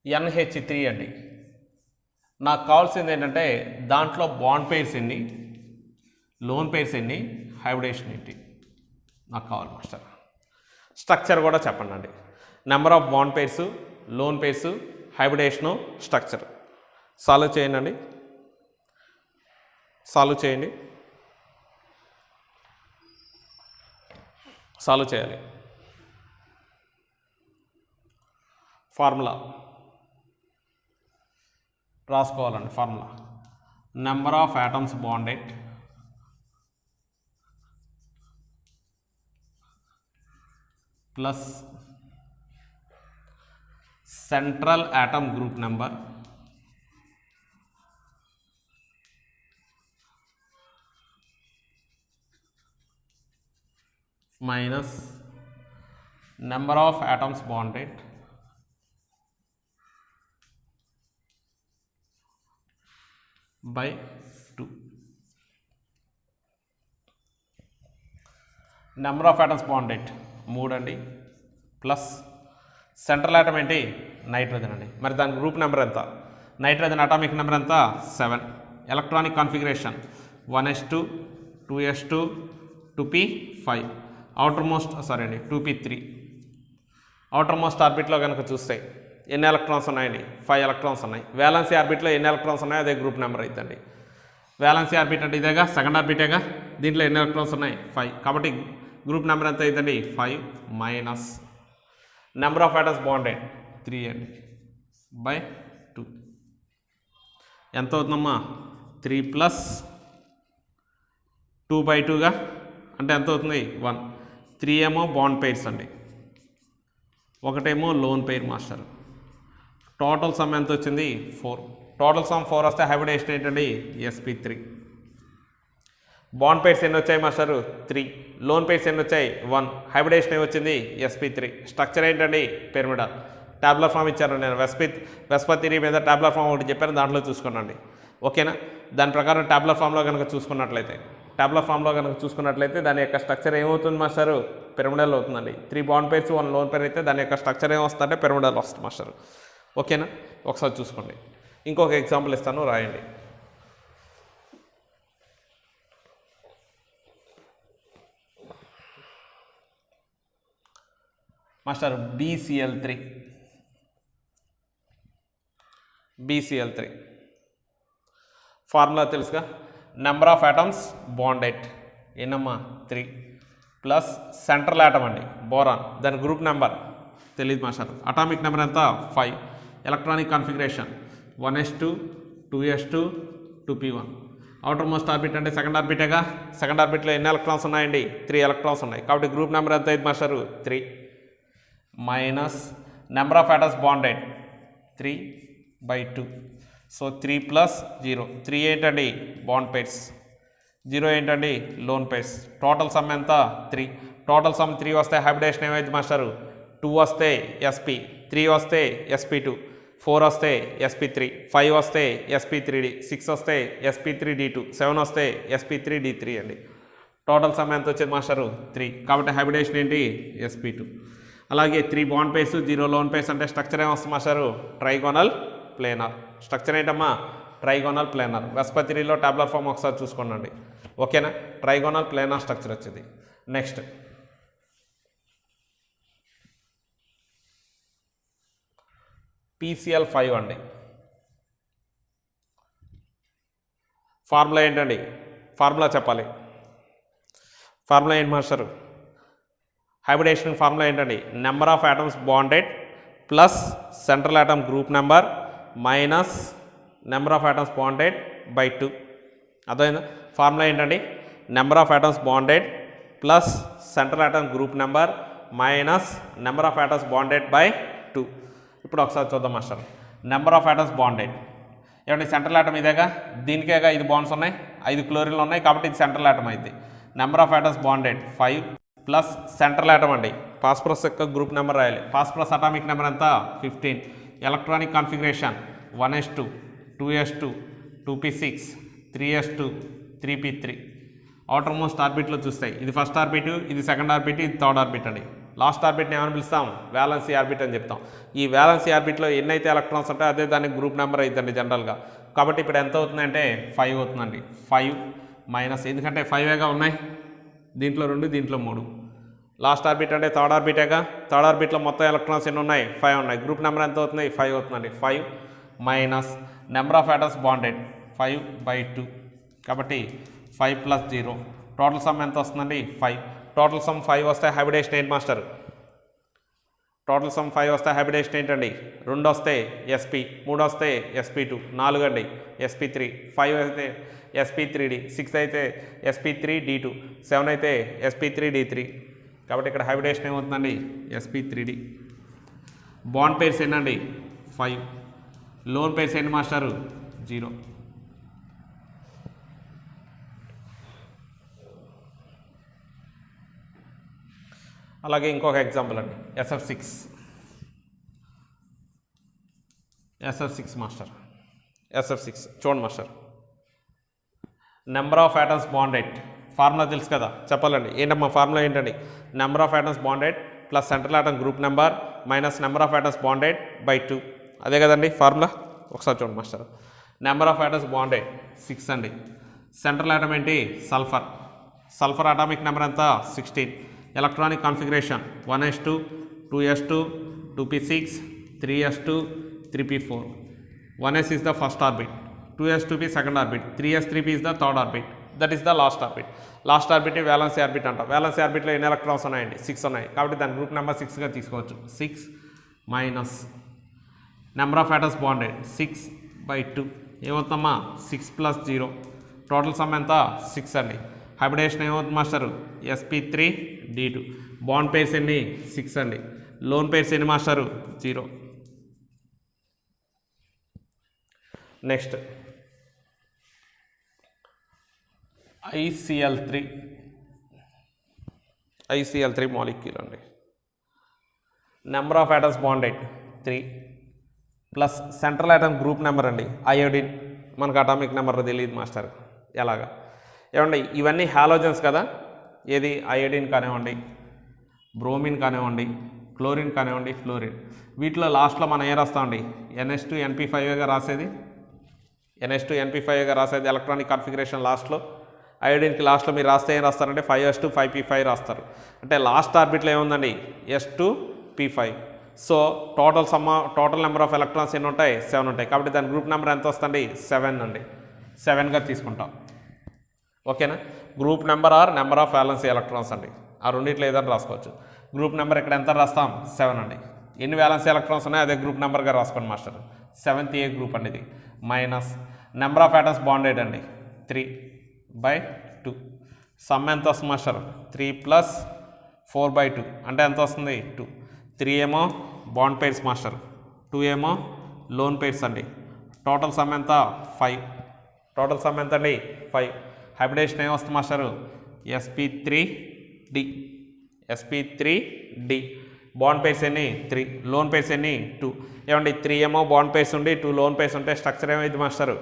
NH3 అండి. నాకు కావాల్సింది ఏంటంటే దాంట్లో బాండ్ పెయిర్స్ ఎన్ని, లోన్ పెయిర్స్ ఎన్ని, హైబ్రిడేషన్ ఏంటి నాకు కావాలి మాస్టర్. స్ట్రక్చర్ కూడా చెప్పండి అండి, number of bond pairs, lone pairs, hybridisation, structure. Solve చేయండి అండి, సాల్వ్ చేయండి, సాల్వ్ చేయాలి. ఫార్ములా రాసుకోవాలండి. Formula number of atoms bonded plus central atom group number minus number of atoms bonded by 2. Number of atoms bonded 3 అండి plus central atom ఏంటి nitrogen అండి. మరి దాని గ్రూప్ నెంబర్ ఎంత, నైట్రోజన్ అటామిక్ నెంబర్ ఎంత 7. Electronic configuration 1s2 2s2 2p5 outer most sorry అండి 2p3 outer most ఆర్బిట్లో కనుక చూస్తే ఎన్ని ఎలక్ట్రాన్స్ ఉన్నాయండి 5 ఎలక్ట్రాన్స్ ఉన్నాయి. వ్యాలెన్సీ ఆర్బిట్లో ఎన్ని ఎలక్ట్రాన్స్ ఉన్నాయో అదే గ్రూప్ నెంబర్ అవుతుంది. వ్యాలెన్సీ ఆర్బిట్ అంటే ఇదేగా సెకండ్ ఆర్బిటేగా, దీంట్లో ఎన్ని ఎలక్ట్రాన్స్ ఉన్నాయి 5 కాబట్టి గ్రూప్ నెంబర్ ఎంత అవుతుందండి 5 minus number of atoms bonded 3 అండి బై 2 ఎంత అవుతుందమ్మా 3 ప్లస్ 2/2గా అంటే ఎంత అవుతుంది 1. 3 ఏమో బాండ్ పెయిర్స్ అండి, ఒకటేమో loan pair master. Total sum ఎంత వచ్చింది 4. టోటల్ సమ్ 4 వస్తే హైబ్రిడేషన్ ఏంటండి sp3. బాండ్ పెయిర్స్ ఎన్ని వచ్చాయి మాస్టరు 3, లోన్ పెయిర్స్ ఎన్ని వచ్చాయి 1, హైబ్రిడేషన్ ఏమి వచ్చింది sp3. స్ట్రక్చర్ ఏంటండి పిరమిడల్. టాబ్లర్ ఫామ్ ఇచ్చాను నేను వెస్పతిరి మీద టాబ్లర్ ఫామ్ ఒకటి చెప్పాను, దాంట్లో చూసుకోనండి ఓకేనా. దాని ప్రకారం టాబ్లర్ ఫామ్లో కనుక చూసుకున్నట్లయితే దాని యొక్క స్ట్రక్చర్ ఏమవుతుంది మాస్టరు పిరమిడల్ అవుతుందండి. 3 బాండ్ పెయిర్స్ 1 లోన్ పెయిర్ అయితే దాని యొక్క స్ట్రక్చర్ ఏమొస్తుందంటే పిరమిడల్ వస్తుంది మాస్టర్ ఓకేనా. ఒకసారి చూసుకోండి. ఇంకొక ఎగ్జాంపుల్ ఇస్తాను రాయండి. మాస్టర్ BCl3 ఫార్ములా తెలుసుగా, నెంబర్ ఆఫ్ ఆటమ్స్ బాండెడ్ ఎన్నమ్మా 3 ప్లస్ సెంట్రల్ ఆటమ్ అండి బోరాన్, దాని గ్రూప్ నెంబర్ తెలియదు మాస్టర్. అటామిక్ నెంబర్ ఎంత 5. Electronic configuration 1s2 2s2 2p1. Outermost orbit అంటే సెకండ్ ఆర్బిటేగా, సెకండ్ ఆర్బిట్లో ఎన్ని ఎలక్ట్రాన్స్ ఉన్నాయండి 3 ఎలక్ట్రాన్స్ ఉన్నాయి కాబట్టి గ్రూప్ నెంబర్ ఎంత అయింది master 3 minus number of atoms bonded 3/2. So 3 plus 0. 3 ఏంటండి బాండ్ పెయిర్స్, 0 ఏంటండి లోన్ పెయిర్స్. టోటల్ సమ్ ఎంత 3. టోటల్ సమ్ 3 వస్తే హైబ్రిడేషన్ ఏమైంది మాస్టరు 2 వస్తే sp, 3 వస్తే sp2, 4 వస్తే sp3, 5 వస్తే sp3d, 6 వస్తే sp3d2, 7 వస్తే sp3d3 అండి. టోటల్ సమ్ ఎంత వచ్చేది మాస్టరు 3 కాబట్టి హైబ్రిడేషన్ ఏంటి sp2. అలాగే 3 బాండ్ పెయిర్స్ 0 లోన్ పెయిర్స్ అంటే స్ట్రక్చర్ ఏమొస్తుంది మాస్టరు ట్రైగోనల్ ప్లేనర్. స్ట్రక్చర్ ఏంటమ్మా ట్రైగోనల్ ప్లేనర్. వెస్పతిరిలో టాబ్లర్ ఫామ్ ఒకసారి చూసుకోండి ఓకేనా. ట్రైగోనల్ ప్లేనర్ స్ట్రక్చర్ వచ్చింది. నెక్స్ట్ PCl5 అండి. ఫార్ములా ఏంటండి, ఫార్ములా చెప్పాలి. ఫార్ములా ఏంటి మాస్టరు, హైబ్రిడేషన్ ఫార్ములా ఏంటండి number of atoms bonded plus central atom group number minus number of atoms bonded by 2. అర్థమైందా. ఫార్ములా ఏంటండి number of atoms bonded plus central atom group number minus number of atoms bonded by 2. ఇప్పుడు ఒకసారి చూద్దాం master. Number of atoms bonded ఏమంటే central atom ఇదేగా, దీనికేగా 5 bonds ఉన్నాయి, 5 క్లోరిన్లు ఉన్నాయి కాబట్టి ఇది సెంట్రల్ ఆటమ్ అయితే. Number of atoms bonded 5 plus central atom అండి ఫాస్ఫరస్ యొక్క గ్రూప్ నెంబర్ రాయాలి. ఫాస్ఫరస్ అటామిక్ నెంబర్ ఎంత 15. Electronic configuration 1s2 2s2 2p6 3s2 3p3. Outermost ఆర్బిట్లో చూస్తాయి ఇది ఫస్ట్ ఆర్బిట్, ఇది సెకండ్ ఆర్బిట్, ఇది థర్డ్ ఆర్బిట్ అండి. లాస్ట్ ఆర్బిట్ని ఏమని పిలుస్తాం వ్యాలెన్సీ ఆర్బిట్ అని చెప్తాం. ఈ వ్యాలెన్సీ ఆర్బిట్లో ఎన్నైతే ఎలక్ట్రాన్స్ ఉంటాయో అదే దానికి గ్రూప్ నెంబర్ అవుతుందండి జనరల్గా. కాబట్టి ఇప్పుడు ఎంత అవుతుందంటే 5 అవుతుందండి. 5 మైనస్ ఎందుకంటే 5గా ఉన్నాయి, దీంట్లో 2 దీంట్లో 3. లాస్ట్ ఆర్బిట్ అంటే థర్డ్ ఆర్బిటేగా, థర్డ్ ఆర్బిట్లో మొత్తం ఎలక్ట్రాన్స్ ఎన్ని ఉన్నాయి 5 ఉన్నాయి. గ్రూప్ నెంబర్ ఎంత అవుతుంది 5 అవుతుందండి. 5 minus number of atoms bonded 5/2 కాబట్టి 5 ప్లస్ 0. టోటల్ సమ్ ఎంత వస్తుందండి 5. టోటల్ సమ్ 5 వస్తే హైబ్రిడేషన్ ఏంటి మాస్టర్, టోటల్ సమ్ 5 వస్తే హైబ్రిడేషన్ ఏంటండి 2 వస్తే sp, 3 వస్తే sp2, 4 అండి sp3, 5 అయితే sp3d, 6 అయితే sp3d2, 7 అయితే sp3d3. కాబట్టి ఇక్కడ హైబ్రిడేషన్ ఏమవుతుందండి sp3d. బాండ్ పేర్స్ ఏంటండి 5, లోన్ పేర్స్ ఏంటి మాస్టరు 0. అలాగే ఇంకొక ఎగ్జాంపుల్ అండి SF6 మాస్టర్. SF6 చూడండి master. Number of atoms bonded formula తెలుసు కదా చెప్పాలండి. ఏంటమ్మా ఫార్ములా ఏంటండి number of atoms bonded plus central atom group number minus number of atoms bonded by 2. అదే కదండి ఫార్ములా. ఒకసారి చూడండి master. Number of atoms bonded 6 అండి. సెంట్రల్ ఆటమ్ ఏంటి సల్ఫర్, సల్ఫర్ అటామిక్ నెంబర్ ఎంత 16. Electronic configuration 1s2 2s2 2p6 3s2 3p4. 1s is the first orbit, 2s2p second orbit, 3s3p is the third orbit, that is the last orbit. Last orbit valency orbit అంటాం. Valency ఆర్బిట్లో ఎన్ని electrons ఉన్నాయండి? 6 ఉన్నాయి. కాబట్టి దాని group number 6గా తీసుకోవచ్చు. 6 minus number of atoms bonded 6/2 ఏమవుతుందమ్మా 6 + 0. Total sum ఎంత 6 అండి. హైబ్రిడేషన్ ఏమవుతుంది మాస్టరు? sp3d2. బాండ్ పేర్స్ ఎన్ని 6 అండి. లోన్ పేర్స్ ఎన్ని మాస్టరు? 0. నెక్స్ట్ ICl3 మాలిక్యూల్ అండి. Number of atoms bonded 3 plus central atom group number అండి అయోడిన్. మనకు అటామిక్ నెంబర్ తెలియదు మాస్టర్ ఎలాగా. ఏమండి ఇవన్నీ హాలోజన్స్ కదా, ఏది అయోడిన్ కానివ్వండి, బ్రోమిన్ కానివ్వండి, క్లోరిన్ కానివ్వండి, ఫ్లోరిన్. వీటిలో లాస్ట్లో మనం ఏం రాస్తామండి? NH2NP5గా రాసేది, NH2NP5గా రాసేది ఎలక్ట్రానిక్ కాన్ఫిగరేషన్ లాస్ట్లో. అయోడిన్కి లాస్ట్లో మీరు రాస్తే ఏం రాస్తారంటే 5s2 5p5 రాస్తారు. అంటే లాస్ట్ ఆర్బిట్లో ఏముందండి? s2p5. So total number of electrons ఎన్ని ఉంటాయి? 7 ఉంటాయి. కాబట్టి దాని గ్రూప్ నెంబర్ ఎంత వస్తుంది? 7 అండి. 7గా తీసుకుంటాం. ఓకేనా? Group number or number of valency electrons అండి. ఆ రెండిట్లో ఏదైనా రాసుకోవచ్చు. గ్రూప్ నెంబర్ ఇక్కడ ఎంత రాస్తాం? 7 అండి. ఎన్ని వ్యాలెన్సీ ఎలక్ట్రాన్స్ ఉన్నాయి అదే గ్రూప్ నెంబర్గా రాసుకోండి మాస్టర్. 7th A గ్రూప్ అండి ఇది. Minus number of atoms bonded అండి 3/2. సమ్ ఎంత వస్తుంది మాస్టర్? 3 + 4/2 అంటే ఎంత వస్తుంది? 2. 3 ఏమో బాండ్ పేర్స్ మాస్టర్, 2 ఏమో లోన్ పేర్స్ అండి. టోటల్ సమ్ ఎంత? 5. టోటల్ సమ్ ఎంత అండి? 5. హైబ్రిడేషన్ ఏమొస్తుంది మాస్టరు? sp3d. బాండ్ పేర్స్ ఎన్ని? 3. లోన్ పేర్స్ ఎన్ని? 2. ఏమండి 3 ఏమో బాండ్ పేర్స్ ఉండి 2 లోన్ పేర్స్ ఉంటే స్ట్రక్చర్ ఏమైంది మాస్టరు?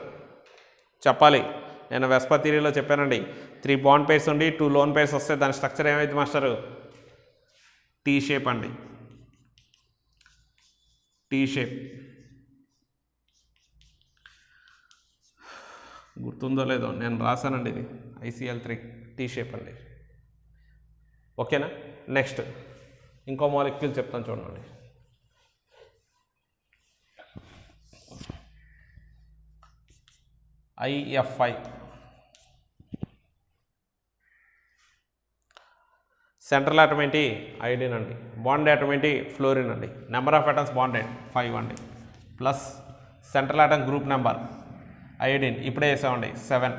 చెప్పాలి. నేను వెస్పా థియరీలో చెప్పానండి. 3 బాండ్ పేర్స్ ఉండి 2 లోన్ పేర్స్ వస్తే దాని స్ట్రక్చర్ ఏమైంది మాస్టరు? టీ షేప్ అండి. Tea shape. గుర్తుందో లేదో నేను రాశానండి ఇది. ICl3 టీ షేప్ అండి. ఓకేనా? నెక్స్ట్ ఇంకో మాలిక్యూల్ చెప్తాను చూడండి. IFI. సెంట్రల్ ఆటమ్ ఏంటి? అయోడిన్ అండి. బాండ్ ఆటమ్ ఏంటి? ఫ్లోరిన్ అండి. నెంబర్ ఆఫ్ ఆటమ్స్ బాండెడ్ 5 అండి. Plus central atom group number iodine ఇప్పుడే వేసామండి 7.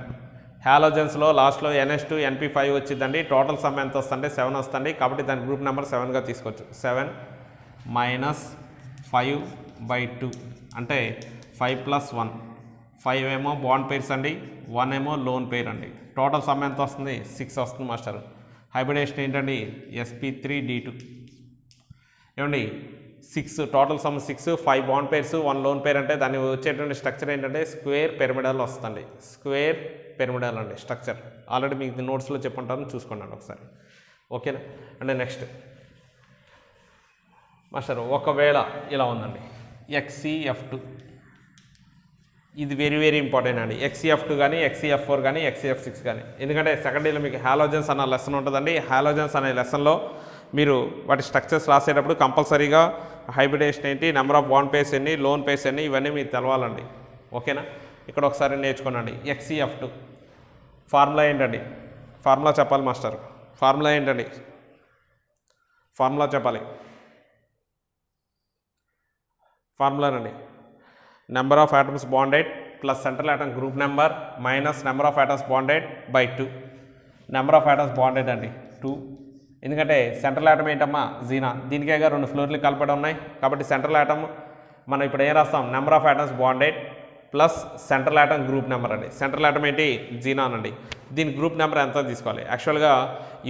హాలోజన్స్లో లాస్ట్లో NH2NP5 వచ్చిందండి. టోటల్ సమ్ ఎంత వస్తుందంటే 7 వస్తుంది. కాబట్టి దాని గ్రూప్ నెంబర్ 7గా తీసుకోవచ్చు. 7 - 5/2 అంటే 5 + 1. 5 ఏమో బాండ్ పేర్స్ అండి, 1 ఏమో లోన్ పేర్ అండి. టోటల్ సమ్ ఎంత వస్తుంది? 6 వస్తుంది మాస్టర్. హైబ్రిడేషన్ ఏంటండి? sp3d2. ఏమండి 6 total some 6, 5 bond pairs, 1 lone pair అంటే దాన్ని వచ్చేటువంటి స్ట్రక్చర్ ఏంటంటే స్క్వేర్ పిరమిడల్ వస్తుంది. స్క్వేర్ పిరమిడల్ అండి స్ట్రక్చర్. ఆల్రెడీ మీకు నోట్స్లో చెప్పుంటాను, చూసుకోండి ఒకసారి. ఓకేనా? అంటే నెక్స్ట్ మాస్టర్ ఒకవేళ ఇలా ఉందండి XCF2. ఇది వెరీ వెరీ ఇంపార్టెంట్ అండి. XCF2 కానీ XCF4 కానీ XCF6 కానీ. ఎందుకంటే సెకండ్ ఇయర్లో మీకు హాలోజన్స్ అన్న లెసన్ ఉంటుందండి. హాలోజన్స్ అనే లెసన్లో మీరు వాటి స్ట్రక్చర్స్ రాసేటప్పుడు కంపల్సరీగా హైబ్రిడేషన్ ఏంటి, నెంబర్ ఆఫ్ బాండ్ పేర్స్ ఎన్ని, లోన్ పేర్స్ ఎన్ని, ఇవన్నీ మీకు తెలవాలండి. ఓకేనా? ఇక్కడ ఒకసారి నేర్చుకోనండి. XCF2 ఫార్ములా ఏంటండి? ఫార్ములా చెప్పాలి మాస్టర్. ఫార్ములా ఏంటండి? ఫార్ములా చెప్పాలి. ఫార్ములానండి number of atoms bonded plus central atom group number minus number of atoms bonded by 2. Number of atoms bonded అండి 2. ఎందుకంటే సెంట్రల్ ఆటమ్ ఏంటమ్మా? జీనాన్. దీనికేగా 2 ఫ్లోర్లు కలపడం ఉన్నాయి. కాబట్టి సెంట్రల్ ఆటమ్ మనం ఇప్పుడు ఏం రాస్తాం? Number of atoms bonded plus central atom group number అండి. సెంట్రల్ ఆటమ్ ఏంటి? జీనాన్ అండి. దీని గ్రూప్ నెంబర్ ఎంత తీసుకోవాలి? యాక్చువల్గా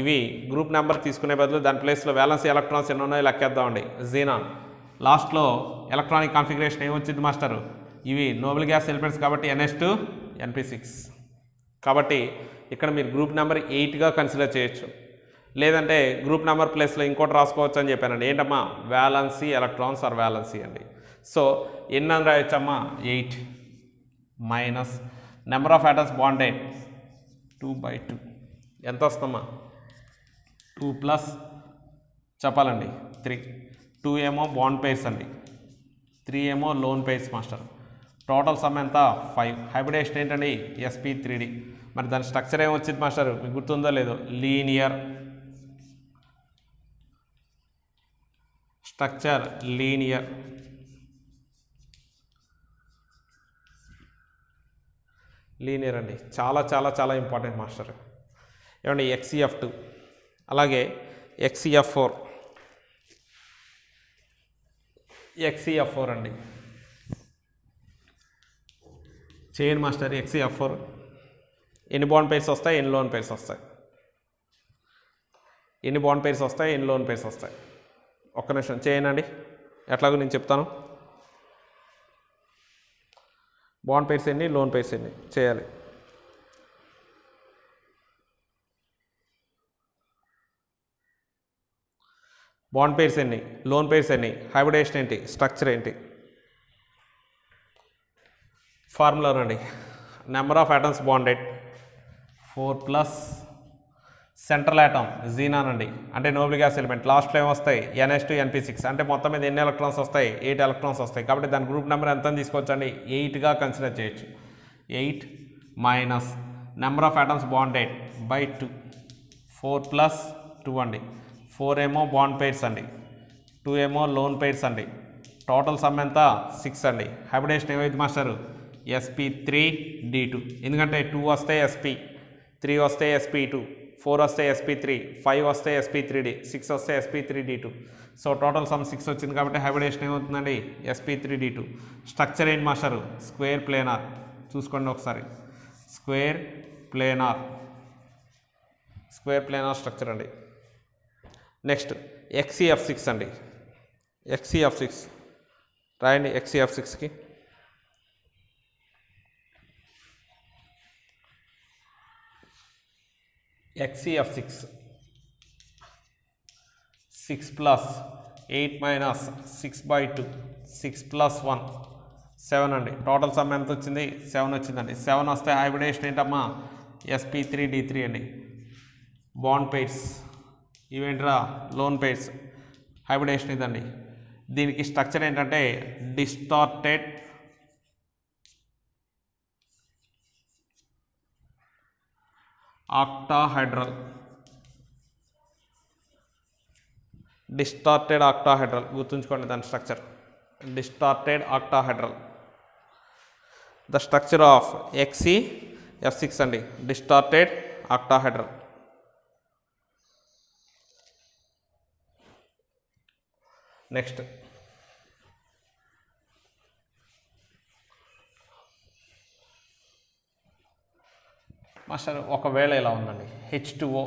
ఇవి గ్రూప్ నెంబర్ తీసుకునే బదులు దాని ప్లేస్లో వ్యాలెన్సీ ఎలక్ట్రాన్స్ ఎన్ని ఉన్నాయో లెక్కేద్దామండి. జీనాన్ లాస్ట్లో ఎలక్ట్రానిక్ కాన్ఫిగరేషన్ ఏమొచ్చింది మాస్టరు? ఇవి నోబెల్ గ్యాస్ ఎలిమెంట్స్ కాబట్టి NH2NP6. కాబట్టి ఇక్కడ మీరు గ్రూప్ నెంబర్ 8గా కన్సిడర్ చేయొచ్చు. లేదంటే గ్రూప్ నెంబర్ ప్లేస్లో ఇంకోటి రాసుకోవచ్చు అని చెప్పానండి. ఏంటమ్మా? వ్యాలెన్సీ ఎలక్ట్రాన్స్ ఆర్ వ్యాలెన్సీ అండి. సో ఎన్ని అని రాయొచ్చమ్మా? 8 minus number of atoms bonded 2/2. ఎంత వస్తుందమ్మా 2 ప్లస్ చెప్పాలండి 3. 2 ఏమో బాండ్ పేర్స్ అండి, 3 ఏమో loan pairs master. Total sum ఎంత 5. హైబ్రిడేషన్ ఏంటండి sp3d. మరి దాని స్ట్రక్చర్ ఏమొచ్చింది మాస్టర్ మీకు గుర్తుందో లేదో, లీనియర్ స్ట్రక్చర్, లీనియర్ అండి. చాలా చాలా చాలా ఇంపార్టెంట్ మాస్టర్. ఏమండి XCF2 అలాగే XCF4 అండి చేయండి మాస్టర్. XCF4 ఎన్ని బాండ్ పేర్స్ వస్తాయి, ఎన్ని లోన్ పేర్స్ వస్తాయి, ఎన్ని బాండ్ పేర్స్ వస్తాయి, ఎన్ని లోన్ పేర్స్ వస్తాయి? ఒక్క నిమిషం చేయండి. ఎట్లాగో నేను చెప్తాను. బాండ్ పేర్స్ ఎన్ని, లోన్ పేర్స్ ఎన్ని చేయాలి. బాండ్ పేర్స్ ఎన్ని, లోన్ పేర్స్ ఎన్ని, హైబ్రిడేషన్ ఏంటి, స్ట్రక్చర్ ఏంటి? ఫార్ములా అండి, number of atoms bonded 4 plus central atom xenon అండి, అంటే నోబెల్ గ్యాస్ ఎలిమెంట్. లాస్ట్లో ఏమొస్తాయి NH2 NP6, అంటే మొత్తం మీద ఎన్ని ఎలక్ట్రాన్స్ వస్తాయి, 8 ఎలక్ట్రాన్స్ వస్తాయి. కాబట్టి దాని గ్రూప్ నెంబర్ ఎంత తీసుకోవచ్చండి, 8గా కన్సిడర్ చేయొచ్చు. 8 minus number of atoms bonded by 2, 4 plus 2 అండి. 4 ఏమో బాండ్ పేర్స్ అండి, 2 ఏమో లోన్ పేర్స్ అండి. టోటల్ సమ్ ఎంత 6 అండి. హైబ్రిడేషన్ ఏమైంది మాస్టరు, sp3d2. ఎందుకంటే 2 వస్తే sp, 3 వస్తే sp2, 4 వస్తే sp3, 5 వస్తే sp3d, 6 వస్తే sp3d2. సో టోటల్ సమ్ 6 వచ్చింది కాబట్టి హైబ్రిడేషన్ ఏమవుతుందండి, sp3d2. స్ట్రక్చర్ ఏంటి మాస్టరు, స్క్వేర్ ప్లేనార్. చూసుకోండి ఒకసారి, స్క్వేర్ ప్లేనార్ స్ట్రక్చర్ అండి. నెక్స్ట్ XCF6 అండి. XCF6 రాయండి. XCF6కి XCF6 6 ప్లస్ 8 మైనస్ 6/2, 6 ప్లస్ 1 7 అండి. టోటల్ సమ్ ఎంత వచ్చింది, 7 వచ్చిందండి. 7 వస్తే హైబ్రిడేషన్ ఏంటమ్మా, sp3d3 అండి. బాండ్ పేర్స్ ఇవేంట్రా, లోన్ పేర్స్. హైబ్రిడేషన్ ఇదండి. దీనికి స్ట్రక్చర్ ఏంటంటే డిస్టార్టెడ్ ఆక్టాహైడ్రల్. గుర్తుంచుకోండి దాని structure, distorted octahedral. The structure of XCF6 అండి, డిస్టార్టెడ్ ఆక్టాహైడ్రల్. నెక్స్ట్ మాస్టర్ ఒకవేళ ఇలా ఉందండి, H2O.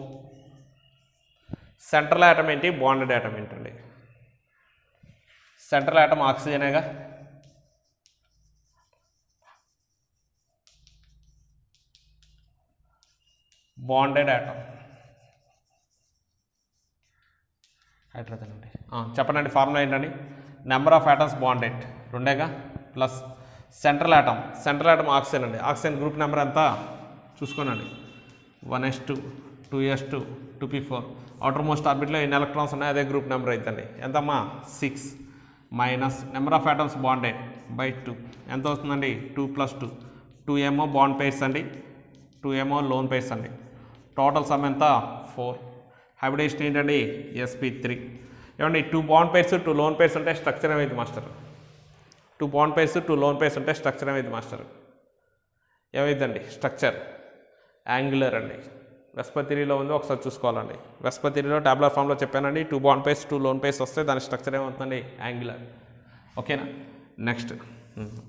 సెంట్రల్ ఆటమ్ ఏంటి, బాండెడ్ ఆటమ్ ఏంటండి? సెంట్రల్ ఆటమ్ ఆక్సిజనేగా. బాండెడ్ ఆటమ్ హైడ్రోజన్ అండి. చెప్పండి ఫార్ములా ఏంటండి, నెంబర్ ఆఫ్ ఆటమ్స్ బాండెడ్ 2గా ప్లస్ సెంట్రల్ ఆటమ్ ఆక్సిజన్ అండి. ఆక్సిజన్ గ్రూప్ నెంబర్ ఎంత చూసుకోనండి, 1s2, 2s2, 2p4. Outermost ఆర్బిట్లో ఎన్ని ఎలక్ట్రాన్స్ ఉన్నాయి అదే గ్రూప్ నెంబర్ అవుతుంది. ఎంతమ్మా 6 minus number of atoms bonded by 2 ఎంత వస్తుందండి, 2 ప్లస్ 2. 2 ఏమో బాండ్ పేర్స్ అండి, 2 ఏమో లోన్ పేర్స్ అండి. టోటల్ సమ్ ఎంత 4. హైబ్రిడేషన్ ఏంటండి, sp3. ఏమండి 2 బాండ్ పేర్స్ 2 లోన్ పేర్స్ ఉంటే స్ట్రక్చర్ ఏమైంది master, 2 bond pairs 2 loan pairs ఉంటే స్ట్రక్చర్ ఏమైంది మాస్టర్, ఏమైందండి స్ట్రక్చర్ యాంగులర్ అండి. వెస్పతిరిలో ఉంది ఒకసారి చూసుకోవాలండి. వెస్పతిరిలో టాబ్లర్ ఫామ్లో చెప్పానండి, 2 బాండ్ పేర్స్ 2 లోన్ పేర్స్ వస్తే దాని స్ట్రక్చర్ ఏమవుతుందండి, యాంగులర్. ఓకేనా. నెక్స్ట్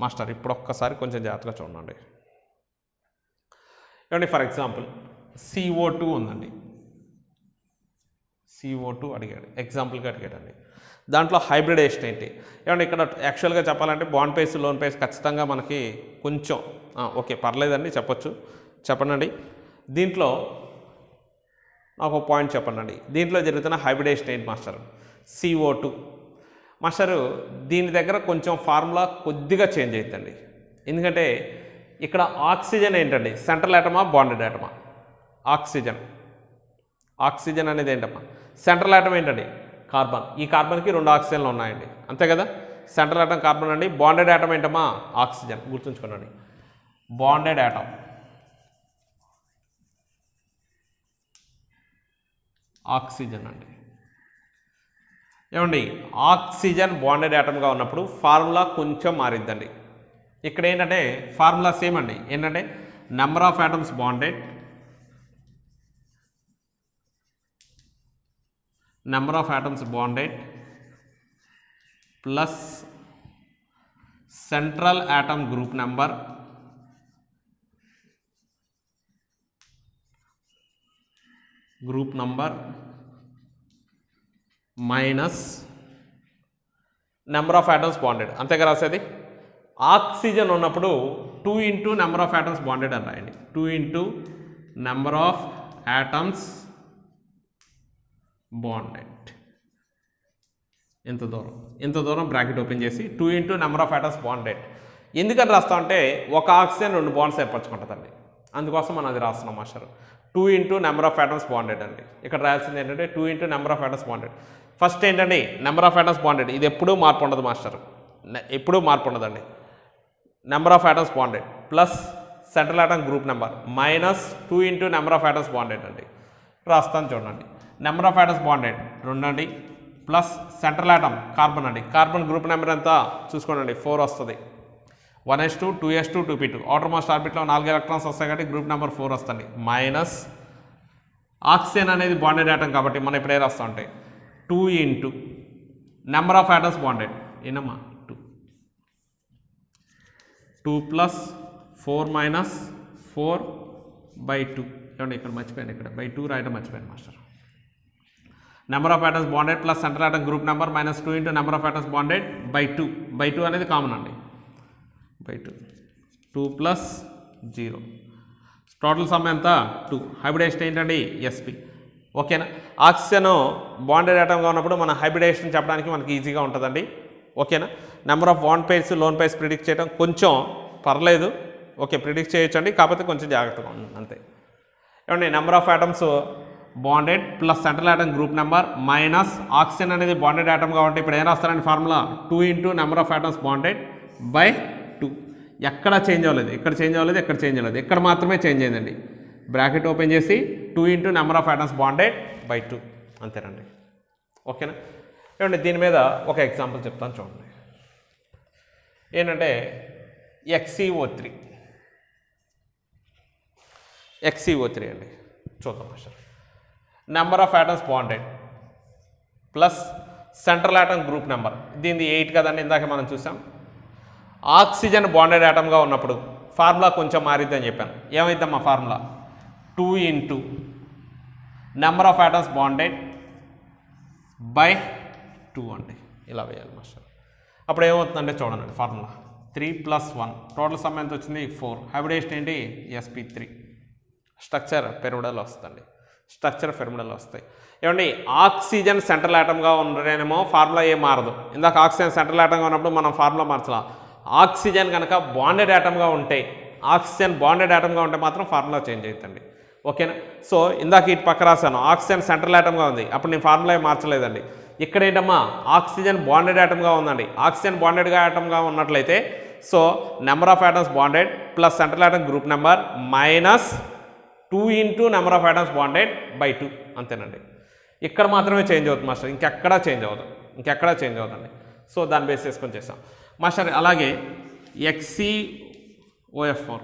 మాస్టర్ ఇప్పుడు ఒక్కసారి కొంచెం జాగ్రత్తగా చూడండి. ఏమండి ఫర్ ఎగ్జాంపుల్ CO2 ఉందండి, CO2 అడిగాడు, ఎగ్జాంపుల్గా అడిగాడండి. దాంట్లో హైబ్రిడేషన్ ఏంటి? ఏమంటే ఇక్కడ యాక్చువల్గా చెప్పాలంటే బాండ్ పేస్ లోన్ పేస్ ఖచ్చితంగా మనకి కొంచెం ఓకే పర్లేదండి చెప్పండి. దీంట్లో నాకు ఒక పాయింట్ చెప్పండి. దీంట్లో జరుగుతున్న హైబ్రిడేషన్ ఏంటి మాస్టర్, CO2 మాస్టరు. దీని దగ్గర కొంచెం ఫార్ములా కొద్దిగా చేంజ్ అవుతుందండి. ఎందుకంటే ఇక్కడ ఆక్సిజన్ ఏంటండి, సెంట్రల్ ఆటమా బాండెడ్ ఆటమా? ఆక్సిజన్. ఆక్సిజన్ అనేది ఏంటమ్మా సెంట్రల్ ఆటం ఏంటండి కార్బన్. ఈ కార్బన్కి 2 ఆక్సిజన్లు ఉన్నాయండి అంతే కదా. సెంట్రల్ ఆటం కార్బన్ అండి. బాండెడ్ ఆటం ఏంటమ్మా ఆక్సిజన్. గుర్తుంచుకోండి బాండెడ్ ఆటం ఆక్సిజన్ అండి. ఏమండి ఆక్సిజన్ బాండెడ్ ఆటంగా ఉన్నప్పుడు ఫార్ములా కొంచెం మారిద్దండి. ఇక్కడ ఏంటంటే ఫార్ములా సేమ్ అండి. ఏంటంటే number of atoms bonded plus central atom group number minus number of atoms bonded. అంతేగా రాసేది. ఆక్సిజన్ ఉన్నప్పుడు 2 into number of atoms bonded అని రాయండి. 2 into number of atoms bonded. ఎంత దూరం బ్రాకెట్ ఓపెన్ చేసి 2 into number of atoms bonded. ఎందుకని రాస్తామంటే ఒక ఆక్సిజన్ 2 బాండ్స్ ఏర్పరచుకుంటుందండి. అందుకోసం మనం అది రాస్తున్నాం master. 2 into number of atoms bonded అండి. ఇక్కడ రాయాల్సింది ఏంటంటే 2 into number of atoms bonded. First ఏంటండి నెంబర్ ఆఫ్ ఆటమ్స్ బాండెడ్. ఇది ఎప్పుడూ మార్పు ఉండదు మాస్టర్, ఎప్పుడూ మార్పు ఉండదండి. Number of atoms bonded plus central atom group number minus 2 into number of atoms bonded అండి. రాస్తాను చూడండి. నెంబర్ ఆఫ్ ఆటమ్స్ బాండెడ్ 2 అండి ప్లస్ సెంట్రల్ ఆటమ్ కార్బన్ అండి. కార్బన్ గ్రూప్ నెంబర్ ఎంత చూసుకోండి 4 వస్తుంది. 1s2 2s2 2p2 outer most ఆర్బిట్లో 4 electrons వస్తాయి కాబట్టి గ్రూప్ నెంబర్ 4 వస్తుంది. మైనస్ ఆక్సిజన్ అనేది బాండెడ్ ఆటం కాబట్టి మనం ఇప్పుడు ఏ రాస్తాం అంటే 2 into number of atoms bonded ఏనమ్మా 2 ప్లస్ 4 మైనస్ 4/2. ఏమండి ఇక్కడ మర్చిపోయాను, ఇక్కడ బై 2 రాయడం మర్చిపోయాను master. Number of atoms bonded plus central atom group number minus 2 into number of atoms bonded by 2 అనేది కామన్ అండి. బై 2 ప్లస్ 0 టోటల్ సమ్ ఎంత 2. హైబ్రిడేషన్ ఏంటండి sp. ఓకేనా. ఆక్సిజన్ బాండెడ్ ఆటంగా ఉన్నప్పుడు మన హైబ్రిడేషన్ చెప్పడానికి మనకి ఈజీగా ఉంటుందండి. ఓకేనా. Number of bond pairs lone pairs predict చేయడం కొంచెం పర్లేదు, ఓకే ప్రిడిక్ట్ చేయొచ్చండి, కాకపోతే కొంచెం జాగ్రత్తగా ఉంటుంది అంతే. ఏమండి number of atoms bonded plus central atom group number minus oxygen అనేది బాండెడ్ ఆటంగా ఉంటే ఇప్పుడు ఏం రాస్తారండి formula 2 into number of atoms bonded by 2. ఎక్కడ చేంజ్ అవ్వలేదు, ఇక్కడ చేంజ్ అవ్వలేదు, ఎక్కడ చేంజ్ అవ్వలేదు, ఇక్కడ మాత్రమే చేంజ్ అయిందండి. బ్రాకెట్ ఓపెన్ చేసి 2 into number of atoms bonded by 2 అంతేనండి. ఓకేనా. ఏమండి దీని మీద ఒక ఎగ్జాంపుల్ చెప్తాను చూడండి. ఏంటంటే XCO3 అండి. చూద్దాం sir. Number of atoms bonded plus central atom group number దీనిది 8 కదండి, ఇందాక మనం చూసాం. ఆక్సిజన్ బాండెడ్ ఆటమ్గా ఉన్నప్పుడు ఫార్ములా కొంచెం మారిద్దని చెప్పాను. ఏమైద్దమ్మా formula 2 into number of atoms bonded by 2 అండి. ఇలా వేయాలి మాస్టర్. అప్పుడు ఏమవుతుందంటే చూడండి ఫార్ములా 3 ప్లస్ 1 టోటల్ సమ్ ఎంత వచ్చింది 4. హైబ్రిడేషన్ ఏంటి sp3. స్ట్రక్చర్ పిరమిడల్ వస్తుంది. ఏమండి ఆక్సిజన్ సెంట్రల్ ఆటమ్గా ఉండడేమో ఫార్ములా ఏం మారదు. ఇందాక ఆక్సిజన్ సెంట్రల్ ఆటంగా ఉన్నప్పుడు మనం ఫార్ములా మార్చాల. ఆక్సిజన్ కనుక బాండెడ్ ఆటమ్గా ఉంటే మాత్రం ఫార్ములా చేంజ్ అవుతుంది. ఓకేనా. సో ఇందాక ఇటు పక్క రాశాను ఆక్సిజన్ సెంట్రల్ ఆటమ్గా ఉంది, అప్పుడు నేను ఫార్ములా ఏం మార్చలేదండి. ఇక్కడ ఏంటమ్మా ఆక్సిజన్ బాండెడ్ ఆటమ్గా ఉందండి. ఆక్సిజన్ బాండెడ్ ఆటమ్గా ఉన్నట్లయితే so number of atoms bonded plus central atom group number minus 2 into number of atoms bonded by 2 అంతేనండి. ఇక్కడ మాత్రమే చేంజ్ అవుతుంది మాస్టర్, ఇంకెక్కడా చేంజ్ అవ్వదండి. సో దాన్ని బేస్ చేసుకొని చేస్తాం మాస్టర్. అలాగే XCOF4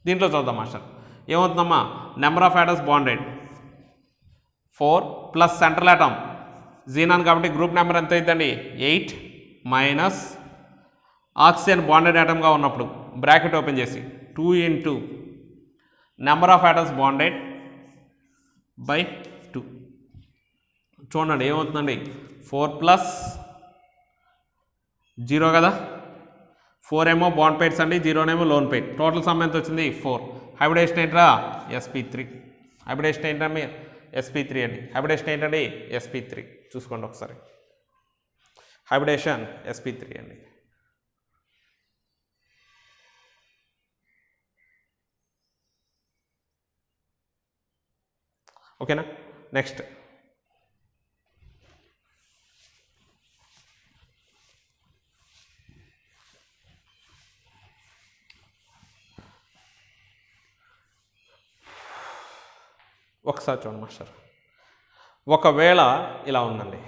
దీంట్లో చూద్దాం మాస్టర్. ఏమవుతుందమ్మా number of atoms bonded 4 plus central atom xenon కాబట్టి గ్రూప్ నెంబర్ ఎంత అవుతుందండి 8 మైనస్ ఆక్సిజన్ బాండెడ్ ఆటమ్గా ఉన్నప్పుడు బ్రాకెట్ ఓపెన్ చేసి 2 into number of atoms bonded by 2. చూడండి ఏమవుతుందండి 4 ప్లస్ 0 కదా, 4 ఏమో బాండ్ పేర్స్ అండి, 0 ఏమో లోన్ పేర్. టోటల్ సమ్ ఎంత వచ్చింది 4. హైబ్రిడేషన్ ఏంట్రా sp3. హైబ్రిడేషన్ ఏంటండి sp3 అండి. హైబ్రిడేషన్ ఏంటండి sp3 చూసుకోండి ఒకసారి. హైబ్రిడేషన్ sp3 అండి. ఓకేనా. నెక్స్ట్ ఒకసారి చూడండి మాస్టర్. ఒకవేళ ఇలా ఉందండి,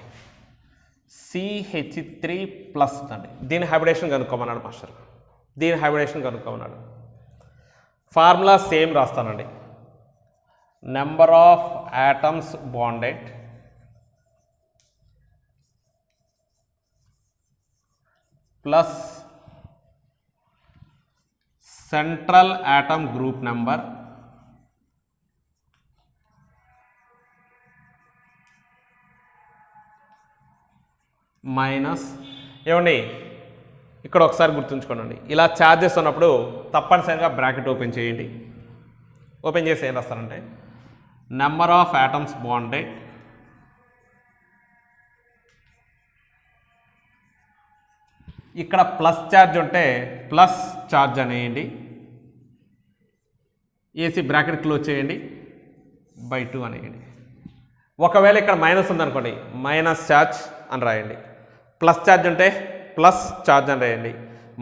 CH3+ అండి, దీని హైబ్రిడేషన్ కనుక్కోమన్నాడు మాస్టర్. దీని హైబ్రిడేషన్ కనుక్కోమన్నాడు. ఫార్ములా సేమ్ రాస్తానండి. Number of atoms bonded plus central atom group number minus, ఏమండి ఇక్కడ ఒకసారి గుర్తుంచుకోండి, ఇలా ఛార్జెస్ ఉన్నప్పుడు తప్పనిసరిగా బ్రాకెట్ ఓపెన్ చేయండి. ఓపెన్ చేసి ఏం రాస్తారంటే నెంబర్ ఆఫ్ యాటమ్స్ బాండెడ్ ఇక్కడ ప్లస్ ఛార్జ్ ఉంటే ప్లస్ ఛార్జ్ అనేయండి, ఏసీ బ్రాకెట్ క్లోజ్ చేయండి, /2 అనేయండి. ఒకవేళ ఇక్కడ మైనస్ ఉందనుకోండి, మైనస్ ఛార్జ్ అని రాయండి. ప్లస్ ఛార్జ్ ఉంటే ప్లస్ ఛార్జ్ అని రాయండి,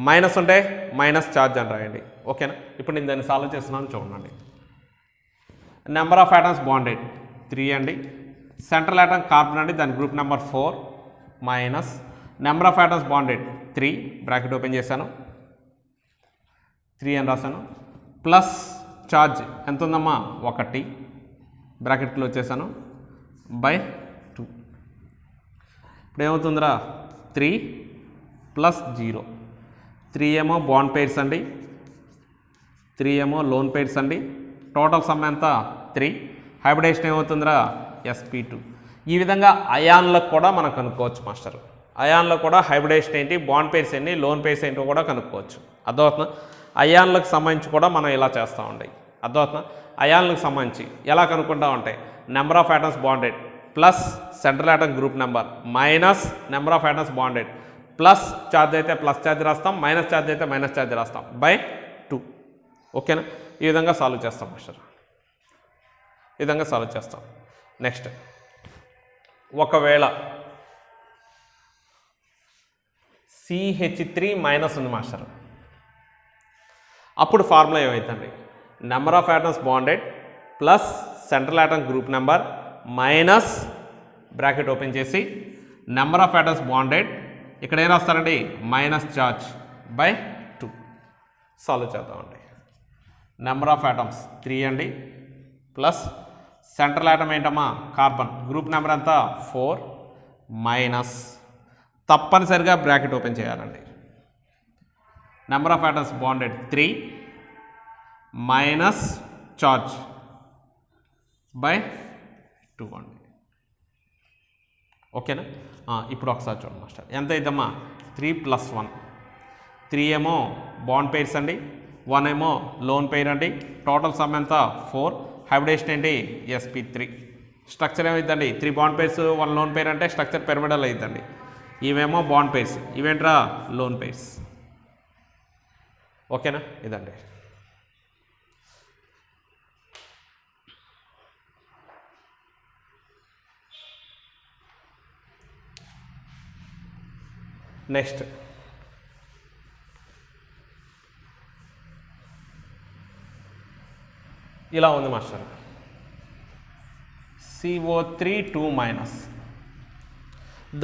మైనస్ ఉంటే మైనస్ ఛార్జ్ అని రాయండి. ఓకేనా? ఇప్పుడు నేను దాన్ని సాల్వ్ చేస్తున్నాను చూడండి. నెంబర్ ఆఫ్ యాటమ్స్ బాండెడ్ 3 అండి, సెంట్రల్ యాటమ్ కార్బన్ అండి, దాని group number 4 minus number of atoms bonded 3 bracket open చేశాను, 3 అని రాశాను, ప్లస్ ఛార్జ్ ఎంత ఉందమ్మా 1 బ్రాకెట్ క్లోజ్ చేశాను, /2. ఇప్పుడు ఏమవుతుందిరా 3 + 0, 3 ఏమో బాండ్ పెయిర్స్ అండి, 3 ఏమో లోన్ పెయిర్స్ అండి, టోటల్ సమ్ ఎంత 3. హైబ్రిడేషన్ ఏమవుతుందిరా sp2. ఈ విధంగా అయాన్లకు కూడా మనం కనుక్కోవచ్చు మాస్టర్. అయాన్లో కూడా హైబ్రిడేషన్ ఏంటి, బాండ్ పెయిర్స్ ఏంటి, లోన్ పెయిర్స్ ఏంటో కూడా కనుక్కోవచ్చు. అర్థమవుతుందా? అయాన్లకు సంబంధించి కూడా మనం ఇలా చేస్తూ ఉంటాయి. అర్థమవుతుందా? అయాన్లకు సంబంధించి ఎలా కనుక్కుంటా ఉంటాయి, number of atoms bonded plus central atom group number minus number of atoms bonded, plus charge అయితే ప్లస్ ఛార్జ్ రాస్తాం, మైనస్ ఛార్జ్ అయితే మైనస్ ఛార్జ్ రాస్తాం, /2. ఓకేనా? ఈ విధంగా సాల్వ్ చేస్తాం మాస్టర్, ఈ విధంగా సాల్వ్ చేస్తాం. నెక్స్ట్, ఒకవేళ CH3- ఉంది మాస్టర్, అప్పుడు ఫార్ములా ఏమైతుందండి, number of atoms bonded plus central atom group number minus bracket open చేసి నెంబర్ ఆఫ్ యాటమ్స్ బాండెడ్ ఇక్కడ ఏం రాస్తారండి, మైనస్ ఛార్జ్ /2. సాల్వ్ చేద్దామండి. నెంబర్ ఆఫ్ యాటమ్స్ 3 అండి, ప్లస్ సెంట్రల్ యాటమ్ ఏంటమ్మా కార్బన్, గ్రూప్ నెంబర్ అంతా 4 మైనస్, తప్పనిసరిగా బ్రాకెట్ ఓపెన్ చేయాలండి, number of atoms bonded 3 minus charge /2 అండి. ఓకేనా? ఇప్పుడు ఒకసారి చూడండి మాస్టర్, ఎంత అయిద్దమ్మా 3 + 1, 3 ఏమో బాండ్ పెయిర్స్ అండి, 1 ఏమో లోన్ పెయిర్ అండి, టోటల్ సమ్ ఎంత 4. హైబ్రిడేషన్ ఏంటి sp3. స్ట్రక్చర్ ఏమైందండి 3 బాండ్ పెయిర్స్ 1 లోన్ పెయిర్ అంటే స్ట్రక్చర్ పిరమిడల్ అవుతుందండి. ఇవేమో బాండ్ పెయిర్స్, ఇవేంట్రా లోన్ పెయిర్స్. ఓకేనా? ఇదండి. నెక్స్ట్, ఇలా ఉంది మాస్టర్, CO3 2-,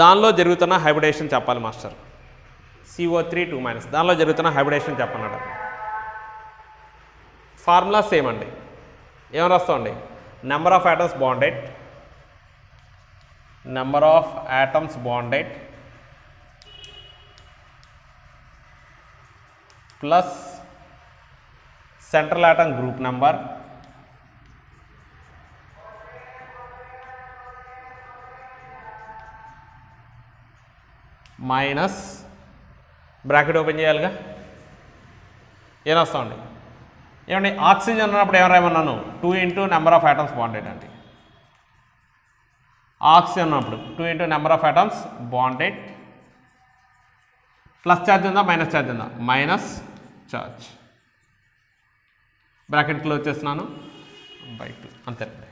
దానిలో జరుగుతున్న హైబ్రిడేషన్ చెప్పాలి మాస్టర్. CO3 2-, దానిలో జరుగుతున్న హైబ్రిడేషన్ చెప్పన్నాడు. ఫార్ములా సేమ్ అండి, ఏమని రాస్తామండి, number of atoms bonded, number of atoms bonded plus central atom group number minus bracket open చేయాలిగా, ఏం వస్తామండి, ఏమండి ఆక్సిజన్ ఉన్నప్పుడు ఏం రాయమన్నాను 2 × నెంబర్ ఆఫ్ యాటమ్స్ బాండెడ్ అండి. ఆక్సిజన్ ఉన్నప్పుడు 2 × number of atoms bonded, plus charge ఉందా మైనస్ ఛార్జ్ ఉందా, మైనస్ ఛార్జ్, బ్రాకెట్ క్లోజ్ చేస్తున్నాను, /2 అంతేనండి.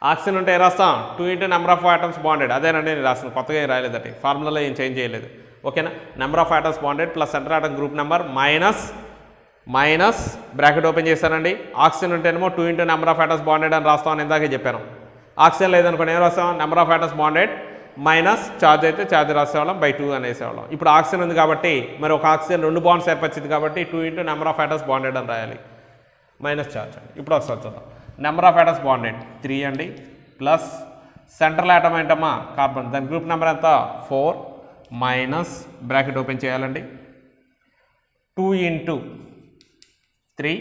ఆక్సిజన్ ఉంటే ఏం రాస్తాం 2 into number of atoms bonded. అదేనండి నేను రాస్తాను, కొత్తగా ఏం రాయలేదండి, ఫార్ములాలో ఏం చేంజ్ చేయలేదు. ఓకేనా, number of atoms bonded plus centre atom group number minus bracket open చేశానండి. ఆక్సిజన్ ఉంటేనేమో 2 into number of atoms bonded అని రాస్తామని ఇందాకే చెప్పాను. ఆక్సిజన్ లేదనుకోండి ఏం రాస్తాం, number of atoms bonded minus charge అయితే ఛార్జ్ రాసేవాళ్ళం బై 2 అనేసేవాళ్ళం. ఇప్పుడు ఆక్సిజన్ ఉంది కాబట్టి మరి ఒక ఆక్సిజన్ 2 బాండ్స్ ఏర్పరిచింది కాబట్టి 2 into number of atoms bonded అని రాయాలి మైనస్ ఛార్జ్ అండి. ఇప్పుడు ఒకసారి చూద్దాం. నెంబర్ ఆఫ్ ఆటమ్స్ బాండెడ్ 3 అండి ప్లస్ సెంట్రల్ ఆటమ్ ఏంటమ్మా కార్బన్, దాని గ్రూప్ నెంబర్ ఎంత 4 మైనస్ బ్రాకెట్ ఓపెన్ చేయాలండి 2 ఇంటూ 3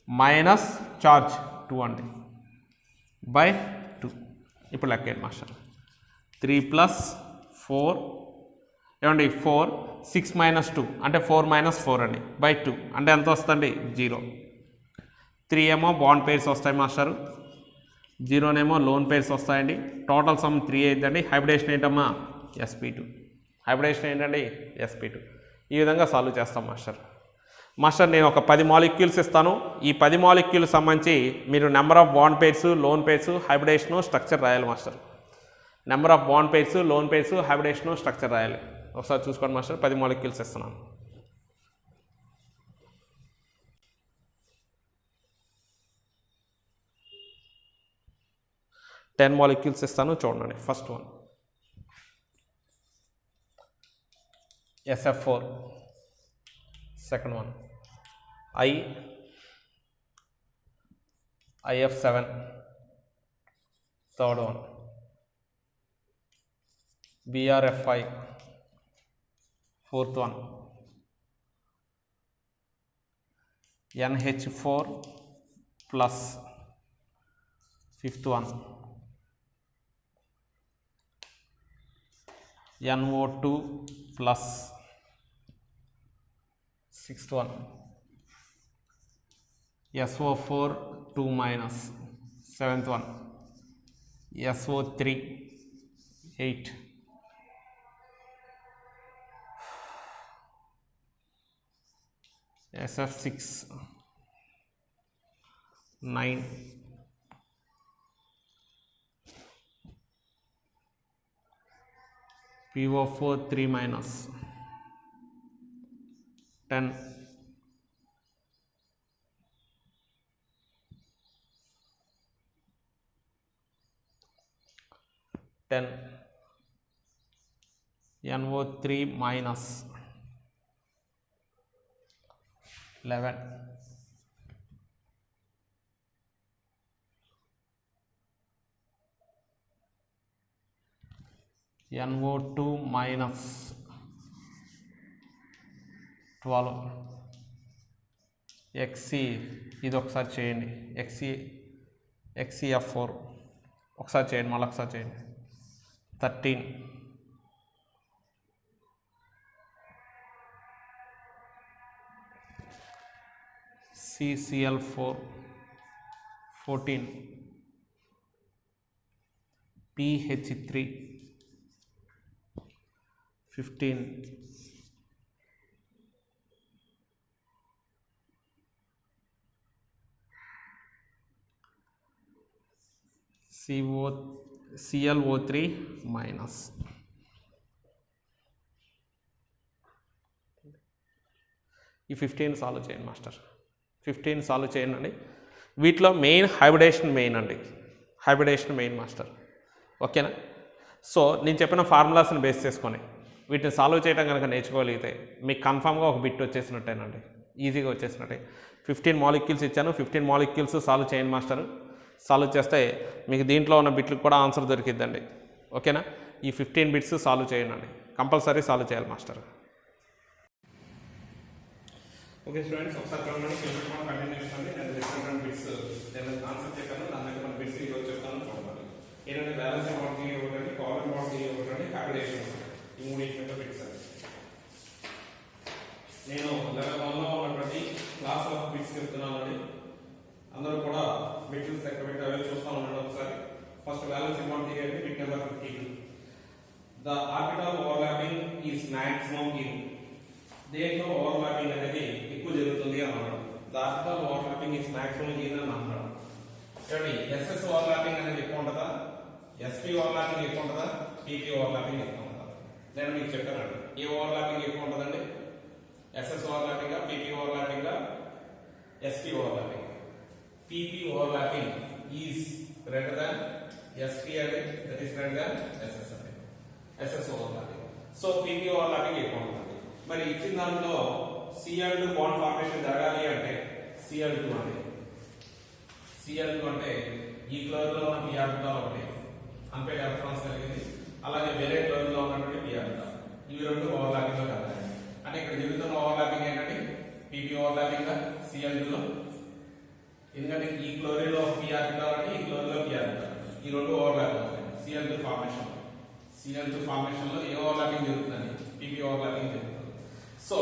మైనస్ ఛార్జ్ 2 అండి బై 2. ఇప్పుడు లెక్కేయండి మాస్టర్. 3 ప్లస్ 4 ఏమండి 4 6 మైనస్ 2 అంటే 4 మైనస్ 4 అండి బై 2 అంటే ఎంత వస్తుంది 0. 3 ఏమో బాండ్ పేర్స్ వస్తాయి మాస్టరు, 0నేమో లోన్ పేర్స్ వస్తాయండి. Total some 3 అయిద్దండి. హైబ్రిడేషన్ ఏంటమ్మా sp2. హైబ్రిడేషన్ ఏంటండి sp2. ఈ విధంగా సాల్వ్ చేస్తాం మాస్టర్ నేను ఒక 10 మాలిక్యూల్స్ ఇస్తాను. ఈ 10 మాలిక్యూల్ సంబంధించి మీరు number of bond pairs, lone pairs, hybridisation, structure రాయాలి master. Number of bond pairs, lone pairs, hybridisation, structure రాయాలి. ఒకసారి చూసుకోండి మాస్టర్, 10 మాలిక్యూల్స్ ఇస్తున్నాను. టెన్ మాలిక్యూల్స్ ఇస్తాను చూడండి. First one SF4, second one IF7, third one BRF5, fourth one NH4 plus, fifth one NO2 plus, sixth one SO4 2 minus, seventh one SO3 8, SF6 9, PO4 3 minus 10, NO3 minus 11, NO2 minus 12, XC ఇది ఒకసారి చేయండి, XCF4 ఒకసారి చేయండి, మళ్ళీ ఒకసారి చేయండి, 13, CCl4 14, PH3 15, ClO3 minus. ఈ 15 solve చేయండి మాస్టర్, 15 సాల్వ్ చేయండి. వీటిలో మెయిన్ హైబ్రిడేషన్ మెయిన్ అండి, హైబ్రిడేషన్ మెయిన్ మాస్టర్. ఓకేనా, సో నేను చెప్పిన ఫార్ములాస్ని బేస్ చేసుకొని వీటిని సాల్వ్ చేయడం కనుక నేర్చుకోగలిగితే మీకు కన్ఫామ్గా ఒక బిట్ వచ్చేసినట్టేనండి, ఈజీగా వచ్చేసినట్టే. 15 మాలిక్యూల్స్ ఇచ్చాను, 15 మాలిక్యూల్స్ సాల్వ్ చేయండి మాస్టర్. సాల్వ్ చేస్తే మీకు దీంట్లో ఉన్న బిట్లకు కూడా ఆన్సర్ దొరికిద్దండి. ఓకేనా, ఈ 15 బిట్స్ సాల్వ్ చేయండి, కంపల్సరీ సాల్వ్ చేయాలి మాస్టర్. ఓకే స్టూడెంట్స్, ఒకసారి చూడండి, కంటిన్యూ చేయండి. నేను డిఫరెంట్ బిట్స్ నేను ఆన్సర్ చెప్పాను, దాని దగ్గర మన బిట్స్ ఈరోజు చెప్తాను చూడండి. ఏంటంటే బ్యాలెన్స్ బాండ్ ఒకటి, కాలమ్ బాండ్ ఒకటి, క్యాపిటేషన్, ఈ మూడు ఈక్వెంట్ బిట్స్ అండి. నేను లెవెల్ 1లో ఉన్నటువంటి క్లాస్ ఆఫ్ బిట్స్ చెప్తున్నానండి. అందరూ కూడా బిట్స్ దగ్గర పెట్టి అవి చూస్తూ ఉండండి ఒకసారి. First balance bond theory bit number 52. The orbital overlapping is maximum in. దేంట్లో ఓవర్లాపింగ్ అనేది ఎక్కువ జరుగుతుంది అని అన్నాడు. The orbital overlapping is maximum in అని అన్నాడు. ఏమండి ఎస్ఎస్ ఓవర్లాపింగ్ అనేది ఎక్కువ ఉంటుందా, ఎస్పీ ఓవర్లాపింగ్ ఎక్కువ ఉంటుందా, పీపీ ఓవర్లాపింగ్ ఎక్కువ ఉంటుందా? నేను మీకు చెప్పానండి ఏ ఓవర్లాపింగ్ ఎక్కువ ఉంటుందండి, SS overlapping, PP overlapping, SP overlapping. PP overlapping is greater than SP అండి, that is greater than SS అండి, SS overlapping. So PP overlapping ఎక్కువ ఉంటుంది. మరి ఇచ్చిన దాంట్లో Cl2 బాండ్ ఫార్మేషన్ జరగాలి అంటే Cl2 అంటే Cl2 అంటే ఈ క్లోరిన్ లో ఉన్న p ఆర్బిటాల్ ఒకటి అన్పేర్డ్ ఎలక్ట్రాన్స్ కలిగింది, అలాగే వేరే క్లోరిన్ లో ఉన్నటువంటి p ఆర్బిటాల్, ఇవి రెండు ఓవర్లాపింగ్ లో కలగాలి. అంటే ఇక్కడ జరుగుతున్న ఓవర్లాపింగ్ ఏంటంటే pp ఓవర్లాపింగ్ Cl2 లో, ఎందుకంటే ఈ క్లోరిన్ లో p ఆర్బిటాల్ అంటే ఈ క్లోరిన్ లో p ఆర్బిటాల్, ఈ రెండు ఓవర్లాపింగ్ అవుతాయి. Cl2 ఫార్మేషన్ లో ఏ ఓవర్లాపింగ్ జరుగుతుందండి, pp ఓవర్లాపింగ్ జరుగుతుంది. So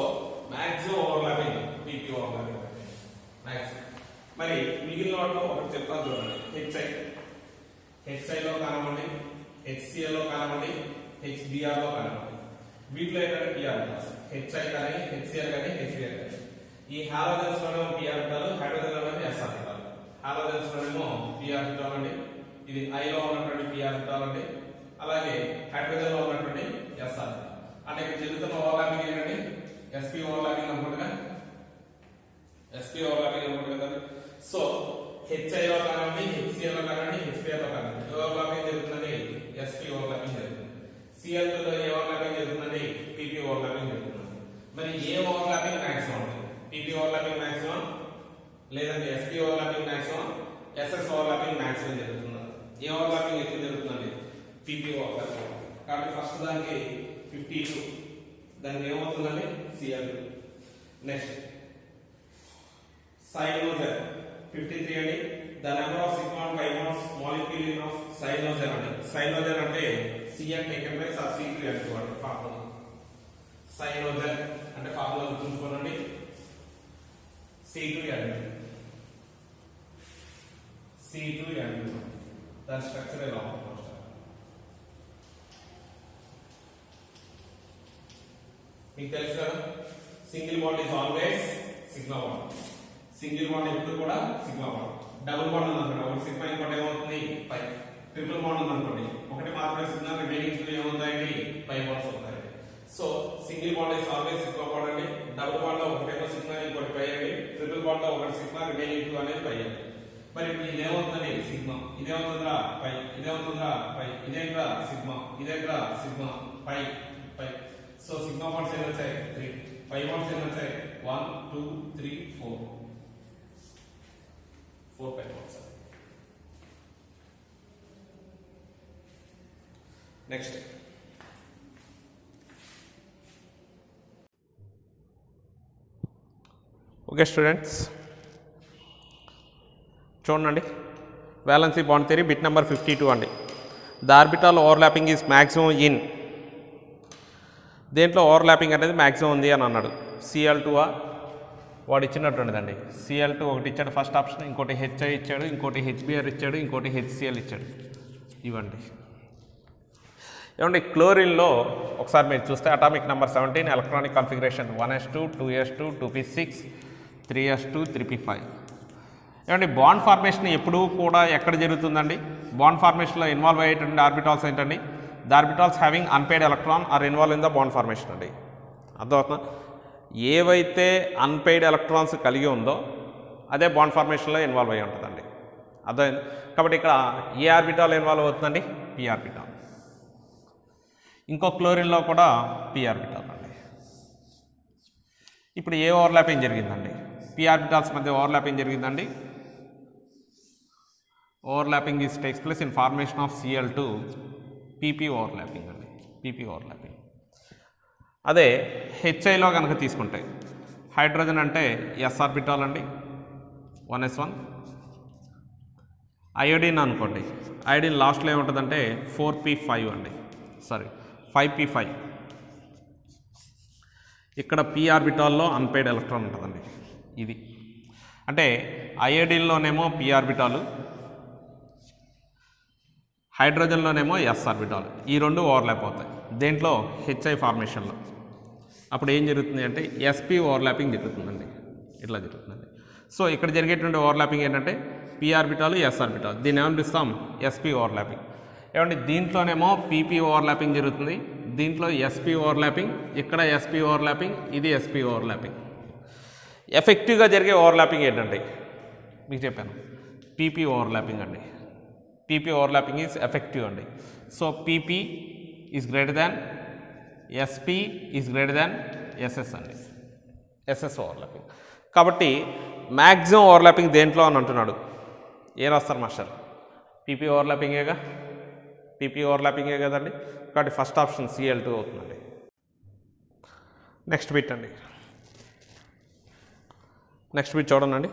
maximum overlapping pp overlapping maximum. మరి మిగిలిన వాటిలో ఒకటి చెప్తాను చూడండి, హెచ్ఐ లో కానివ్వండి, హెచ్సిఎల్ లో కానివ్వండి, హెచ్బిఆర్ లో కానివ్వండి, వీటిలో ఏంటంటే p ఆర్బిటాల్స్, హెచ్ఐ కానీ హెచ్సిఎల్ కానీ హెచ్బిఆర్ కానీ. ఈ హాలోజన్స్ లోనేమో p ఆర్బిటాల్, హైడ్రోజన్ లోనే s ఆర్బిటాల్. హాలోజన్స్ లోనేమో p ఆర్బిటాల్ అండి, ఇది I లో ఉన్నటువంటి p ఆర్బిటాల్ అండి, అలాగే హైడ్రోజన్ లో ఉన్నటువంటి s ఆర్బిటాల్. అంటే ఇక్కడ జరుగుతున్న ఓవర్లాపింగ్ ఏంటంటే sp ఓవర్లాపింగ్ అనుకుంటుగా, sp ఓవర్లాపింగ్ అనుకుంటు కదా. సో hI లో కానివ్వండి, hCl లో కానివ్వండి, hBr లో కానివ్వండి ఏ ఓవర్లాపింగ్ జరుగుతుందండి, sp ఓవర్లాపింగ్ జరుగుతుంది. Cl2 లో ఏ ఓవర్లాపింగ్ జరుగుతుందండి, pp ఓవర్లాపింగ్ జరుగుతుంది. మరి ఏ ఓవర్లాపింగ్ మాక్సిమం ఉంటుంది, pp ఓవర్లాపింగ్ మాక్సిమం లేదంటే sp overlapping maximum, ss overlapping maximum జరుగుతుంది. ఏ ఓవర్లాపింగ్ ఎక్కువ జరుగుతుందండి, pp ఓవర్లాపింగ్. కాబట్టి ఫస్ట్ దానికి 52, దానికి ఏమవుతుందండి Cl2. నెక్స్ట్ సైనోజెన్ 53 అండి, the number of sigma and pi bonds molecule of cyanogen అండి. సైనోజెన్ అంటే Cn టేకెన్ బై C3 అనుకోండి ఫార్ములా. సైనోజెన్ అంటే ఫార్ములా గుర్తుంచుకోండి, C2 దాని స్ట్రక్చర్ ఎలా ఉంటుంది. మీకు తెలుసు కదా, single bond is always sigma bond, single bond ఎప్పుడు కూడా సిగ్మా బాండ్. డబుల్ బాండ్ ఉందనుకోండి, ఒకటి సిగ్మా ఇంకోటి ఏమవుతుంది పై. ట్రిపుల్ బాండ్ ఉందనుకోండి, ఒకటి మాత్రమే సిగ్మా, రిమైనింగ్ టూ ఏమవుతాయండి పై బాండ్స్ అవుతాయి. So single bond is always sigma bond అండి. డబుల్ బాండ్ లో ఒకటేమో సిగ్మా ఇంకోటి పై అండి, ట్రిపుల్ బాండ్ లో ఒకటి సిగ్మా, రిమైనింగ్ టూ అనేది పై అండి. మరి ఇప్పుడు ఇదేమవుతుందండి సిగ్మా, ఇదేమవుతుందా పై, ఇదేమవుతుందా పై, ఇదేంట్రా సిగ్మా, ఇదేంట్రా సిగ్మా, పై పై. సో సిగ్మా బాండ్స్ ఎన్ని వచ్చాయి 3, పై బాండ్స్ ఎన్ని వచ్చాయి 1 2 3 4 pi bonds. Next okay students చూడండి, valency bond theory bit number 52 అండి. The orbital overlapping is maximum in, దేంట్లో ఓవర్లాపింగ్ అనేది మ్యాక్సిమం ఉంది అని అన్నాడు. Cl2 వాడు ఇచ్చినటువంటిదండి, Cl2 ఒకటి ఇచ్చాడు ఫస్ట్ ఆప్షన్, ఇంకోటి హెచ్ఐ ఇచ్చాడు, ఇంకోటి హెచ్బిఆర్ ఇచ్చాడు, ఇంకోటి హెచ్సిఎల్ ఇచ్చాడు. ఇవ్వండి ఏమండి క్లోరిన్లో ఒకసారి మీరు చూస్తే atomic number 17, electronic configuration 1s2 2s2 2p6 3s2 3p5. ఏమండి బాండ్ ఫార్మేషన్ ఎప్పుడూ కూడా ఎక్కడ జరుగుతుందండి, బాండ్ ఫార్మేషన్లో ఇన్వాల్వ్ అయ్యేటువంటి ఆర్బిటాల్స్ ఏంటండి, the orbitals having unpaired electron are involve in the bond formation అండి. అర్థమవుతుందా, ఏవైతే అన్పెయిడ్ ఎలక్ట్రాన్స్ కలిగి ఉందో అదే బాండ్ ఫార్మేషన్లో ఇన్వాల్వ్ అయ్యి ఉంటుందండి. అర్థమైంది. కాబట్టి ఇక్కడ ఏ ఆర్బిటాల్ ఇన్వాల్వ్ అవుతుందండి, p ఆర్బిటాల్. ఇంకో క్లోరిన్లో కూడా p ఆర్బిటాల్ అండి. ఇప్పుడు ఏ ఓవర్లాపింగ్ జరిగిందండి, p ఆర్బిటాల్స్ మధ్య ఓవర్లాపింగ్ జరిగిందండి. Overlapping is takes place in formation of Cl2, pp overlapping అండి, pp ఓవర్లాపింగ్. అదే హెచ్ఐలో కనుక తీసుకుంటే హైడ్రోజన్ అంటే s ఆర్బిటాల్ అండి 1s1. అయోడిన్ అనుకోండి, అయోడిన్ లాస్ట్లో ఏముంటుందంటే 4p5 అండి, సారీ 5p5. ఇక్కడ p ఆర్బిటాల్లో అన్పెయిడ్ ఎలక్ట్రాన్ ఉంటుందండి. ఇది అంటే అయోడిన్లోనేమో p ఆర్బిటాలు, హైడ్రోజన్లోనేమో s ఆర్బిటాల్. ఈ రెండు ఓవర్లాప్ అవుతాయి దేంట్లో, హెచ్ఐ ఫార్మేషన్లో. అప్పుడు ఏం జరుగుతుంది అంటే sp ఓవర్లాపింగ్ జరుగుతుందండి. ఇట్లా జరుగుతుందండి. సో ఇక్కడ జరిగేటువంటి ఓవర్లాపింగ్ ఏంటంటే పీ ఆర్బిటాల్ ఎస్ ఆర్బిటాల్, దీన్ని ఏమని పిలుస్తాం ఎస్పీ ఓవర్లాపింగ్. ఏమండి దీంట్లోనేమో పీపీ ఓవర్లాపింగ్ జరుగుతుంది, దీంట్లో ఎస్పీ ఓవర్లాపింగ్, ఇక్కడ ఎస్పీ ఓవర్లాపింగ్, ఇది ఎస్పీ ఓవర్లాపింగ్. ఎఫెక్టివ్గా జరిగే ఓవర్లాపింగ్ ఏంటంటే మీకు చెప్పాను పీపీ ఓవర్లాపింగ్ అండి. పీపీ ఓవర్లాపింగ్ ఈజ్ ఎఫెక్టివ్ అండి. So PP is greater than SP is greater than SS అండి, ఎస్ఎస్ ఓవర్లాపింగ్. కాబట్టి మ్యాక్సిమం ఓవర్లాపింగ్ దేంట్లో అని అంటున్నాడు. ఏ రాస్తారు మాస్టర్? పీపీ ఓవర్లాపింగేగా, పీపీ ఓవర్లాపింగే కదండి. కాబట్టి ఫస్ట్ ఆప్షన్ Cl2 అవుతుందండి. నెక్స్ట్ బిట్ అండి, నెక్స్ట్ బిట్ చూడండి.